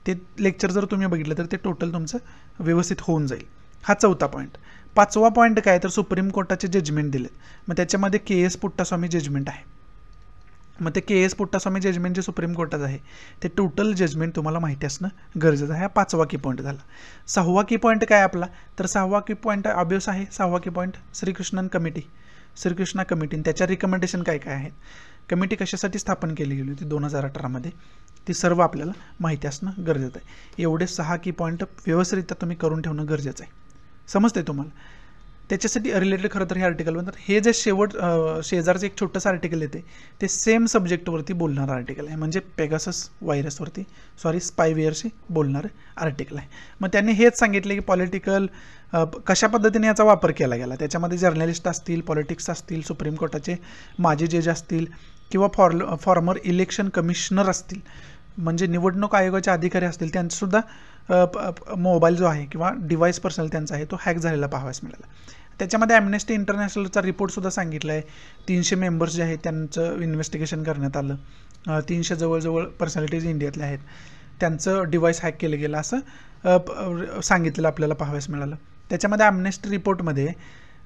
ते लेक्चर जर तुम्ही बघितलं तर ते टोटल तुमचं व्यवस्थित होऊन जाईल. हा चौथा पॉईंट. पाचवा पॉईंट काय तर सुप्रीम कोर्टाचे जजमेंट दिलेत. मग त्याच्यामध्ये KS पुट्टास्वामी जजमेंट आहे. मग ते KS पुट्टास्वामी जजमेंट जे सुप्रीम कोर्टाचं आहे ते टोटल जजमेंट तुम्हाला माहिती असणं गरजेचं आहे. हा पाचवा की पॉईंट झाला. सहावा की पॉईंट काय आपला तर सहावा की पॉईंट ऑब्वियस आहे. सहावा की point Srikrishnan committee. Srikrishna committee त्याच्या रिकमेंडेशन काय काय आहेत, कमिटी कशासाठी स्थापन केली गेली होती 2018 ती सर्व आपल्याला माहिती असणं गरजेचं आहे. एवढे 6 की पॉईंट व्यवस्थितरित्या तुम्ही करून ठेवणं गरजेचं आहे. समजतंय तुम्हाला? त्याच्यासाठी रिलेटेड खरं तर हे आर्टिकलवर हे जे शेजारचं एक छोटंसं आर्टिकल येते ते सेम सब्जेक्टवरती बोलणारं आर्टिकल आहे, म्हणजे पेगासस व्हायरसवरती स्पायवेअरशी बोलणारं आर्टिकल आहे. मग त्यांनी हेच सांगितले की पॉलिटिकल कशा पद्धतीने याचा वापर केला गेला. त्याच्यामध्ये जर्नलिस्ट असतील, पॉलिटिक्स असतील, सुप्रीम कोर्टाचे माजी जज असतील किंवा फॉर्मर इलेक्शन कमिशनर असतील, म्हणजे निवडणूक आयोगाचे अधिकारी असतील, त्यांचासुद्धा मोबाईल जो आहे किंवा डिव्हाइस पर्सनल त्यांचा आहे तो हॅक झालेला पाहावयास मिळाला. त्याच्यामध्ये ॲम्नेस्टी इंटरनॅशनलचा रिपोर्टसुद्धा सांगितला आहे. 300 मेंबर्स जे आहेत त्यांचं इन्व्हेस्टिगेशन करण्यात आलं. 300 जवळजवळ पर्सनॅलिटीज इंडियातल्या आहेत, त्यांचं डिव्हाइस हॅक केलं गेलं असं सांगितलेलं आपल्याला पाहावयास मिळालं. त्याच्यामध्ये ॲम्नेस्टी रिपोर्टमध्ये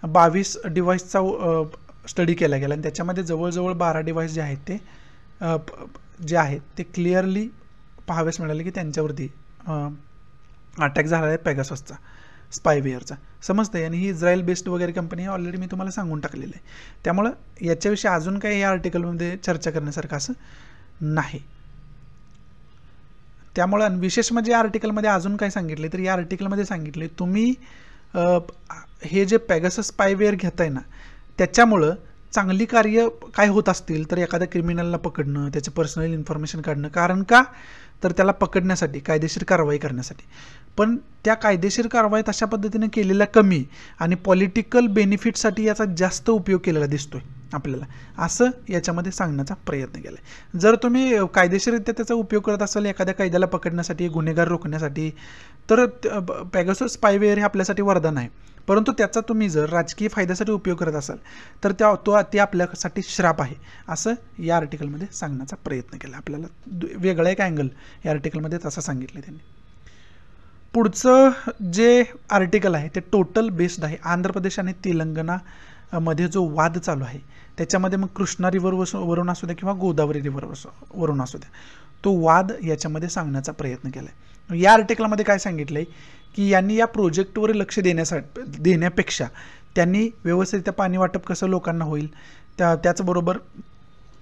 22 डिव्हाइसचा स्टडी केला गेला आणि त्याच्यामध्ये जवळजवळ 12 डिव्हाइस जे आहेत ते ते क्लिअरली पाहावयास मिळाले की त्यांच्यावरती अटॅक झाला आहे पेगाससचा, स्पायवेअरचा. समजतंय? आणि ही इस्रायल बेस्ड वगैरे कंपनी ऑलरेडी मी तुम्हाला सांगून टाकलेलं आहे. त्यामुळं याच्याविषयी अजून काही या आर्टिकलमध्ये चर्चा करण्यासारखं असं नाही. त्यामुळं विशेष म्हणजे या आर्टिकलमध्ये अजून काय सांगितले तर या आर्टिकलमध्ये सांगितले तुम्ही हे जे पेगासस स्पायवेअर घेताय ना त्याच्यामुळं चांगली कार्य काय होत असतील तर एखाद्या क्रिमिनलला पकडणं, त्याचं पर्सनल इन्फॉर्मेशन काढणं. कारण का तर त्याला पकडण्यासाठी, कायदेशीर कारवाई करण्यासाठी. पण त्या कायदेशीर कारवाईत अशा पद्धतीने केलेल्या कमी आणि पॉलिटिकल बेनिफिटसाठी याचा जास्त उपयोग केलेला दिसतोय आपल्याला, असं याच्यामध्ये सांगण्याचा प्रयत्न केला आहे. जर तुम्ही कायदेशीररित्या त्याचा उपयोग करत असाल एखाद्या कायद्याला पकडण्यासाठी, गुन्हेगार रोखण्यासाठी, तर पेगासस स्पायवेअर हे आपल्यासाठी वरदान आहे. परंतु त्याचा तुम्ही जर राजकीय फायद्यासाठी उपयोग करत असाल तर ते आपल्यासाठी श्राप आहे, असं या आर्टिकलमध्ये सांगण्याचा प्रयत्न केला. आपल्याला वेगळा एक अँगल या आर्टिकलमध्ये तसं सांगितलं त्यांनी. पुढचं जे आर्टिकल आहे ते टोटल बेस्ड आहे आंध्र प्रदेश आणि तेलंगणामध्ये जो वाद चालू आहे त्याच्यामध्ये, मग कृष्णा रिव्हरवरून असू द्या किंवा गोदावरी रिव्हरवरून असू द्या, तो वाद याच्यामध्ये सांगण्याचा प्रयत्न केला आहे. या आर्टिकलमध्ये काय सांगितलं आहे की यांनी या प्रोजेक्टवर लक्ष देण्यापेक्षा त्यांनी व्यवस्थित पाणी वाटप कसं लोकांना होईल, त्याचबरोबर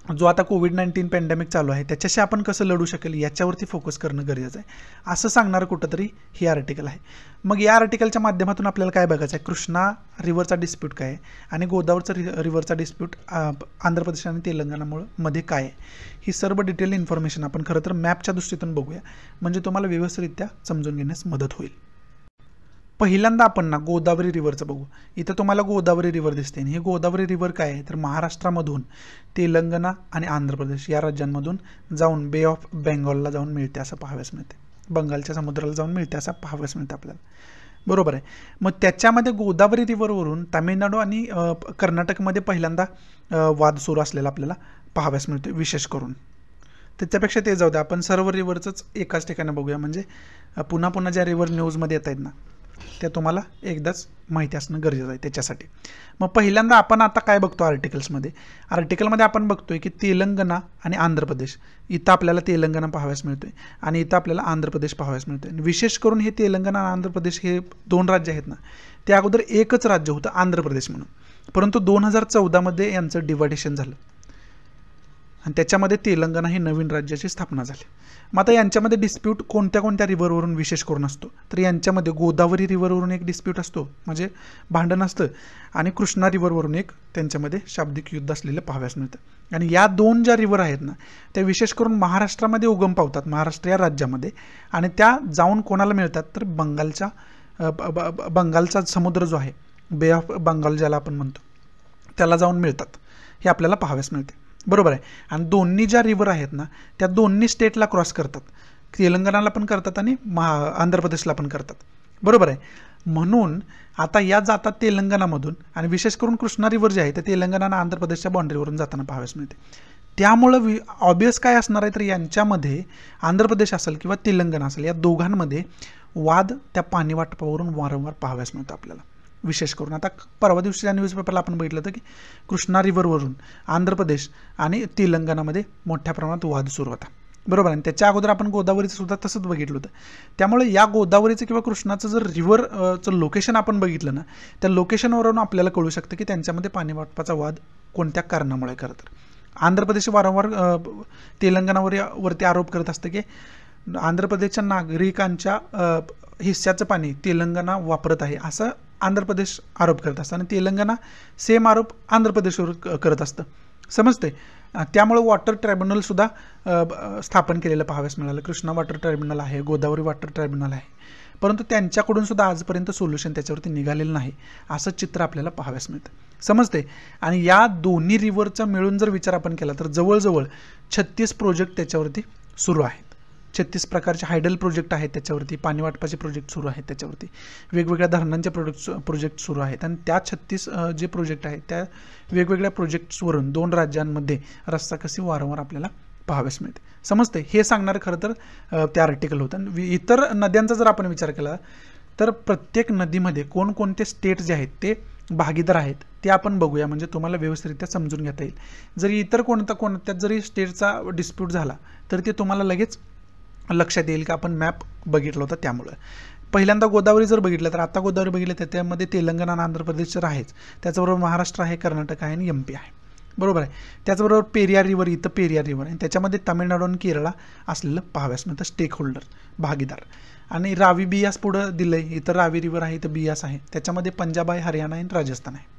जो आता कोविड-19 पॅन्डेमिक चालू आहे त्याच्याशी आपण कसं लढू शकेल याच्यावरती फोकस करणं गरजेचं आहे, असं सांगणारं कुठंतरी हे आर्टिकल आहे. मग या आर्टिकलच्या माध्यमातून आपल्याला काय बघायचं आहे, कृष्णा रिव्हरचा डिस्प्यूट काय आहे आणि गोदावरीचा रिव्हरचा डिस्प्यूट आंध्र प्रदेश आणि तेलंगणामध्ये काय आहे, ही सर्व डिटेल इन्फॉर्मेशन आपण खरं तर मॅपच्या दृष्टीतून बघूया, म्हणजे तुम्हाला व्यवस्थितरित्या समजून घेण्यास मदत होईल. पहिल्यांदा आपण ना गोदावरी रिव्हरचं बघू. इथं तुम्हाला गोदावरी रिव्हर दिसते. ही गोदावरी रिव्हर काय आहे तर महाराष्ट्रामधून तेलंगणा आणि आंध्र प्रदेश या राज्यांमधून जाऊन बे ऑफ बेंगॉलला जाऊन मिळते असं पाहाव्यास मिळते, बंगालच्या समुद्राला जाऊन मिळते असं पाहाव्यास मिळतं आपल्याला. बरोबर आहे. मग त्याच्यामध्ये गोदावरी रिव्हरवरून तामिळनाडू आणि कर्नाटकमध्ये पहिल्यांदा वाद सुरू असलेला आपल्याला पाहाव्यास मिळतो विशेष करून. त्याच्यापेक्षा ते जाऊ द्या, आपण सर्व रिव्हरचंच एकाच ठिकाणी बघूया, म्हणजे पुन्हा ज्या रिव्हर न्यूजमध्ये येत आहेत ना त्या तुम्हाला एकदाच माहिती असणं गरजेचं आहे त्याच्यासाठी. मग पहिल्यांदा आपण आता काय बघतो आर्टिकलमध्ये आपण बघतोय की तेलंगणा आणि आंध्र प्रदेश, इथं आपल्याला तेलंगणा पाहाव्यास मिळतोय आणि इथं आपल्याला आंध्र प्रदेश पाहाव्यास मिळतोय. विशेष करून हे तेलंगणा आणि आंध्र प्रदेश हे 2 राज्य आहेत ना, ते अगोदर एकच राज्य होतं आंध्र प्रदेश म्हणून, परंतु 2014 यांचं डिव्हायडेशन झालं आणि त्याच्यामध्ये तेलंगणा ही नवीन राज्याची स्थापना झाली. मग आता यांच्यामध्ये डिस्प्यूट कोणत्या रिव्हरवरून विशेष करून असतो तर यांच्यामध्ये गोदावरी रिव्हरवरून एक डिस्प्यूट असतो, म्हणजे भांडण असतं, आणि कृष्णा रिव्हरवरून एक त्यांच्यामध्ये शाब्दिक युद्ध असलेलं पाहाव्यास मिळतं. आणि या 2 ज्या रिव्हर आहेत ना त्या विशेष करून महाराष्ट्रामध्ये उगम पावतात, महाराष्ट्र या राज्यामध्ये, आणि त्या जाऊन कोणाला मिळतात तर बंगालचा समुद्र जो आहे बे ऑफ बंगाल ज्याला आपण म्हणतो त्याला जाऊन मिळतात, हे आपल्याला पाहाव्यास मिळते. बरोबर आहे. आणि दोन्ही ज्या रिव्हर आहेत ना त्या दोन्ही स्टेटला क्रॉस करतात, तेलंगणाला पण करतात आणि आंध्र प्रदेशला पण करतात. बरोबर आहे. म्हणून आता या जातात तेलंगणामधून, आणि विशेष करून कृष्णा रिव्हर जे आहे ते तेलंगणा आणि आंध्र प्रदेशच्या बाउंड्रीवरून जाताना पाहाव्यास मिळते. त्यामुळं ऑब्वियस काय असणार आहे तर यांच्यामध्ये आंध्र प्रदेश असेल किंवा तेलंगणा असेल या दोघांमध्ये वाद त्या पाणी वाटपावरून वारंवार पाहाव्यास मिळतो आपल्याला. विशेष करून आता परवा दिवशीच्या न्यूजपेपरला आपण बघितलं होतं की कृष्णा रिव्हरवरून आंध्र प्रदेश आणि तेलंगणामध्ये मोठ्या प्रमाणात वाद सुरू होता. बरोबर आहे. त्याच्या अगोदर आपण गोदावरीचं सुद्धा तसंच बघितलं होतं. त्यामुळे या गोदावरीचं किंवा कृष्णाचं जर रिव्हरचं लोकेशन आपण बघितलं ना, त्या लोकेशनवरून आपल्याला कळू शकतं की त्यांच्यामध्ये पाणी वाटपाचा वाद कोणत्या कारणामुळे खरं तर. आंध्र प्रदेश वारंवार तेलंगणावरती आरोप करत असतं की आंध्र प्रदेशच्या नागरिकांच्या हिस्साचं पाणी तेलंगणा वापरत आहे, असं आंध्र प्रदेश आरोप करत असतं आणि तेलंगणा सेम आरोप आंध्र प्रदेशवर करत असतं. समजते. त्यामुळे वॉटर ट्रायब्युनलसुद्धा स्थापन केलेलं पाहाव्यास मिळालं. कृष्णा वॉटर ट्रायब्युनल आहे, गोदावरी वॉटर ट्रायब्युनल आहे, परंतु त्यांच्याकडून सुद्धा आजपर्यंत सोल्युशन त्याच्यावरती निघालेलं नाही, असं चित्र आपल्याला पाहाव्यास मिळतं. समजते. आणि या दोन्ही रिव्हरचा मिळून जर विचार आपण केला तर जवळजवळ 36 प्रोजेक्ट त्याच्यावरती सुरू आहेत. 36 प्रकारचे हायडल प्रोजेक्ट आहेत त्याच्यावरती, पाणी वाटपाचे प्रोजेक्ट सुरू आहेत त्याच्यावरती, वेगवेगळ्या धरणांचे प्रोजेक्ट सुरू आहेत. आणि त्या 36 जे प्रोजेक्ट आहेत त्या वेगवेगळ्या प्रोजेक्ट्सवरून 2 राज्यांमध्ये रस्ता कशी वारंवार आपल्याला पाहाव्यास मिळते. समजते. हे सांगणारं खरं तर ते आर्टिकल होतं. आणि इतर नद्यांचा जर आपण विचार केला तर प्रत्येक नदीमध्ये कोणकोणते स्टेट जे आहेत ते भागीदार आहेत ते आपण बघूया, म्हणजे तुम्हाला व्यवस्थितरित्या समजून घेता येईल. जरी इतर कोणत्यात जरी स्टेटचा डिस्प्यूट झाला तर ते तुम्हाला लगेच लक्षात येईल की आपण मॅप बघितला होता त्यामुळं. पहिल्यांदा गोदावरी जर बघितलं तर आता गोदावरी बघितलं तर त्यामध्ये तेलंगणा आणि आंध्र प्रदेश तर आहेच, त्याचबरोबर महाराष्ट्र आहे, कर्नाटक आहे आणि MP आहे. बरोबर आहे. त्याचबरोबर पेरियार रिव्हर, इथं पेरियार रिव्हर आहे, त्याच्यामध्ये तामिळनाडू आणि केरळा असलेलं पाहाव्यास मिळतं स्टेक होल्डर, भागीदार. आणि रावी बियास पुढं दिलं आहे, इथं रावी रिव्हर आहे, इथं बियास आहे, त्याच्यामध्ये पंजाब आहे, हरियाणा आहे, राजस्थान आहे.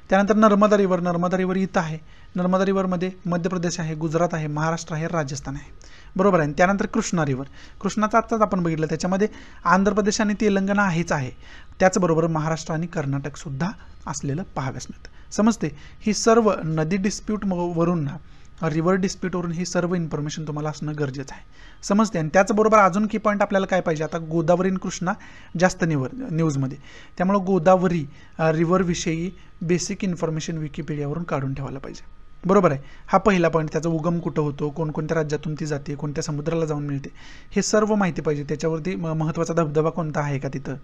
त्यानंतर नर्मदा रिव्हर इथं आहे. नर्मदा रिव्हरमध्ये मध्य प्रदेश आहे, गुजरात आहे, महाराष्ट्र आहे, राजस्थान आहे. बरोबर आहे. त्यानंतर कृष्णा रिव्हर, कृष्णाचा आत्ताच आपण बघितलं, त्याच्यामध्ये आंध्र प्रदेश आणि तेलंगणा आहेच आहे, त्याचबरोबर महाराष्ट्र आणि कर्नाटकसुद्धा असलेलं पाहाव्यास मिळतं. समजते. ही सर्व नदी डिस्प्यूट वरून ना, रिव्हर डिस्प्यूटवरून ही सर्व इन्फॉर्मेशन तुम्हाला असणं गरजेचं आहे. समजते. आणि त्याचबरोबर अजून की पॉईंट आपल्याला काय पाहिजे, आता गोदावरी आणि कृष्णा जास्त न्यूजमध्ये, त्यामुळं गोदावरी रिव्हरविषयी बेसिक इन्फॉर्मेशन विकिपीडियावरून काढून ठेवायला पाहिजे. बरोबर आहे. हा पहिला पॉईंट. त्याचा उगम कुठं होतो, कोणकोणत्या राज्यातून ती जाते, कोणत्या समुद्राला जाऊन मिळते, हे सर्व माहिती पाहिजे. त्याच्यावरती महत्त्वाचा धबधबा कोणता आहे का, तिथं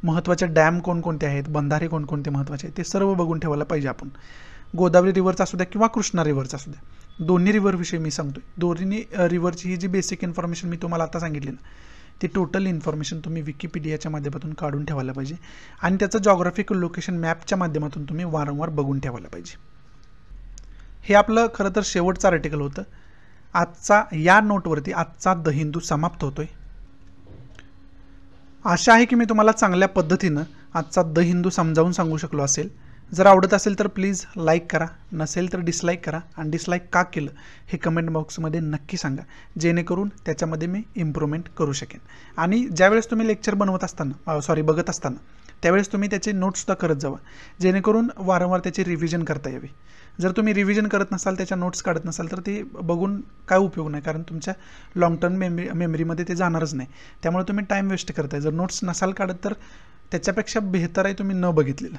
महत्त्वाचे डॅम कोणकोणते आहेत, बंधारे कोणकोणते महत्त्वाचे आहेत, ते सर्व बघून ठेवायला पाहिजे आपण. गोदावरी रिव्हरचा असू द्या किंवा कृष्णा रिव्हरचा असू द्या, दोन्ही रिव्हरविषयी मी सांगतोय. दोन्ही रिव्हरची ही जी बेसिक इन्फॉर्मेशन मी तुम्हाला आता सांगितली ना, ती टोटल इन्फॉर्मेशन तुम्ही विकिपीडियाच्या माध्यमातून काढून ठेवायला पाहिजे आणि त्याचं जॉग्राफिकल लोकेशन मॅपच्या माध्यमातून तुम्ही वारंवार बघून ठेवायला पाहिजे. हे आपलं खरं तर शेवटचं आर्टिकल होतं. आजचा या नोटवरती आजचा द हिंदू समाप्त होतोय. आशा आहे की मी तुम्हाला चांगल्या पद्धतीनं आजचा द हिंदू समजावून सांगू शकलो असेल. जर आवडत असेल तर प्लीज लाईक करा, नसेल तर डिसलाईक करा, आणि डिसलाईक का केलं हे कमेंट बॉक्समध्ये नक्की सांगा, जेणेकरून त्याच्यामध्ये मी इम्प्रूव्हमेंट करू शकेन. आणि ज्यावेळेस तुम्ही लेक्चर बघत असताना त्यावेळेस तुम्ही त्याचे नोट्ससुद्धा करत जावा, जेणेकरून वारंवार त्याची रिव्हिजन करता यावी. जर तुम्ही रिव्हिजन करत नसाल, त्याच्या नोट्स काढत नसाल, तर ते बघून काय उपयोग नाही, कारण तुमच्या लॉंग टर्म मेमरीमध्ये ते जाणारच नाही. त्यामुळे तुम्ही टाईम वेस्ट करताय. जर नोट्स नसाल काढत तर त्याच्यापेक्षा बेहतर आहे तुम्ही न बघितलेलं.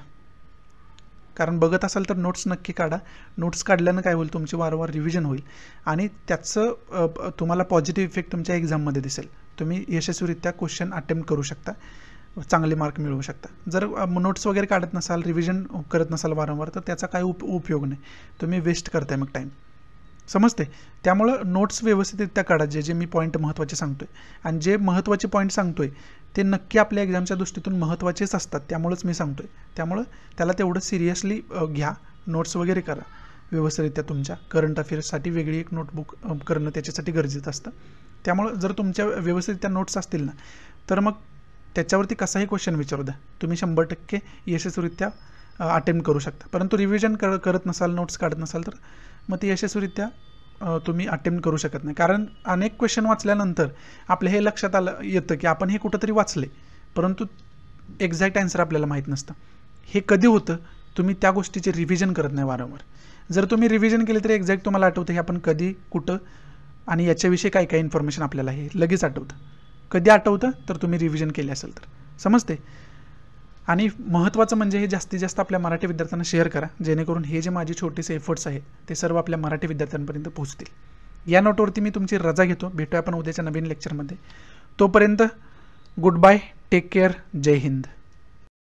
कारण बघत असाल तर नोट्स नक्की काढा. नोट्स काढल्यानं काय होईल, तुमची वारंवार रिव्हिजन होईल आणि त्याचं तुम्हाला पॉझिटिव्ह इफेक्ट तुमच्या एक्झाममध्ये दिसेल. तुम्ही यशस्वीरित्या क्वेश्चन अटेम्प्ट करू शकता, चांगले मार्क मिळवू शकता. जर नोट्स वगैरे काढत नसाल, रिव्हिजन करत नसाल वारंवार, तर त्याचा काही उपयोग नाही, तुम्ही वेस्ट करताय मग टाईम. समजते. त्यामुळं नोट्स व्यवस्थितरित्या काढा, जे मी पॉईंट महत्त्वाचे सांगतोय, आणि जे महत्त्वाचे पॉईंट सांगतोय ते नक्की आपल्या एक्झामच्या दृष्टीतून महत्त्वाचेच असतात, त्यामुळेच मी सांगतोय. त्यामुळं त्याला तेवढं सिरियसली घ्या, नोट्स वगैरे करा व्यवस्थितरित्या. तुमच्या करंट अफेअर्ससाठी वेगळी एक नोटबुक करणं त्याच्यासाठी गरजेचं असतं. त्यामुळं जर तुमच्या व्यवस्थितरित्या नोट्स असतील ना, तर मग त्याच्यावरती कसाही क्वेश्चन विचारू द्या, तुम्ही 100% यशस्वीरित्या अटेम्प्ट करू शकता. परंतु रिव्हिजन करत नसाल, नोट्स काढत नसाल, तर मग ते यशस्वीरित्या तुम्ही अटेम्प्ट करू शकत नाही. कारण अनेक क्वेश्चन वाचल्यानंतर आपल्या हे लक्षात येतं की आपण हे कुठंतरी वाचले, परंतु एक्झॅक्ट आन्सर आपल्याला माहीत नसतं. हे कधी होतं, तुम्ही त्या गोष्टीचे रिव्हिजन करत नाही वारंवार. जर तुम्ही रिव्हिजन केले तर एक्झॅक्ट तुम्हाला आठवतं हे आपण कधी, कुठं आणि याच्याविषयी काय काय इन्फॉर्मेशन आपल्याला हे लगेच आठवतं. कधी आठवतं तर तुम्ही रिव्हिजन केले असेल तर. समजते. आणि महत्त्वाचं म्हणजे हे जास्तीत जास्त आपल्या मराठी विद्यार्थ्यांना शेअर करा, जेणेकरून हे जे माझे छोटेसे एफर्ट्स आहेत ते सर्व आपल्या मराठी विद्यार्थ्यांपर्यंत पोहोचतील. या नोटवरती मी तुमची रजा घेतो. भेटूया आपण उद्याच्या नवीन लेक्चरमध्ये. तोपर्यंत गुड बाय, टेक केअर, जय हिंद.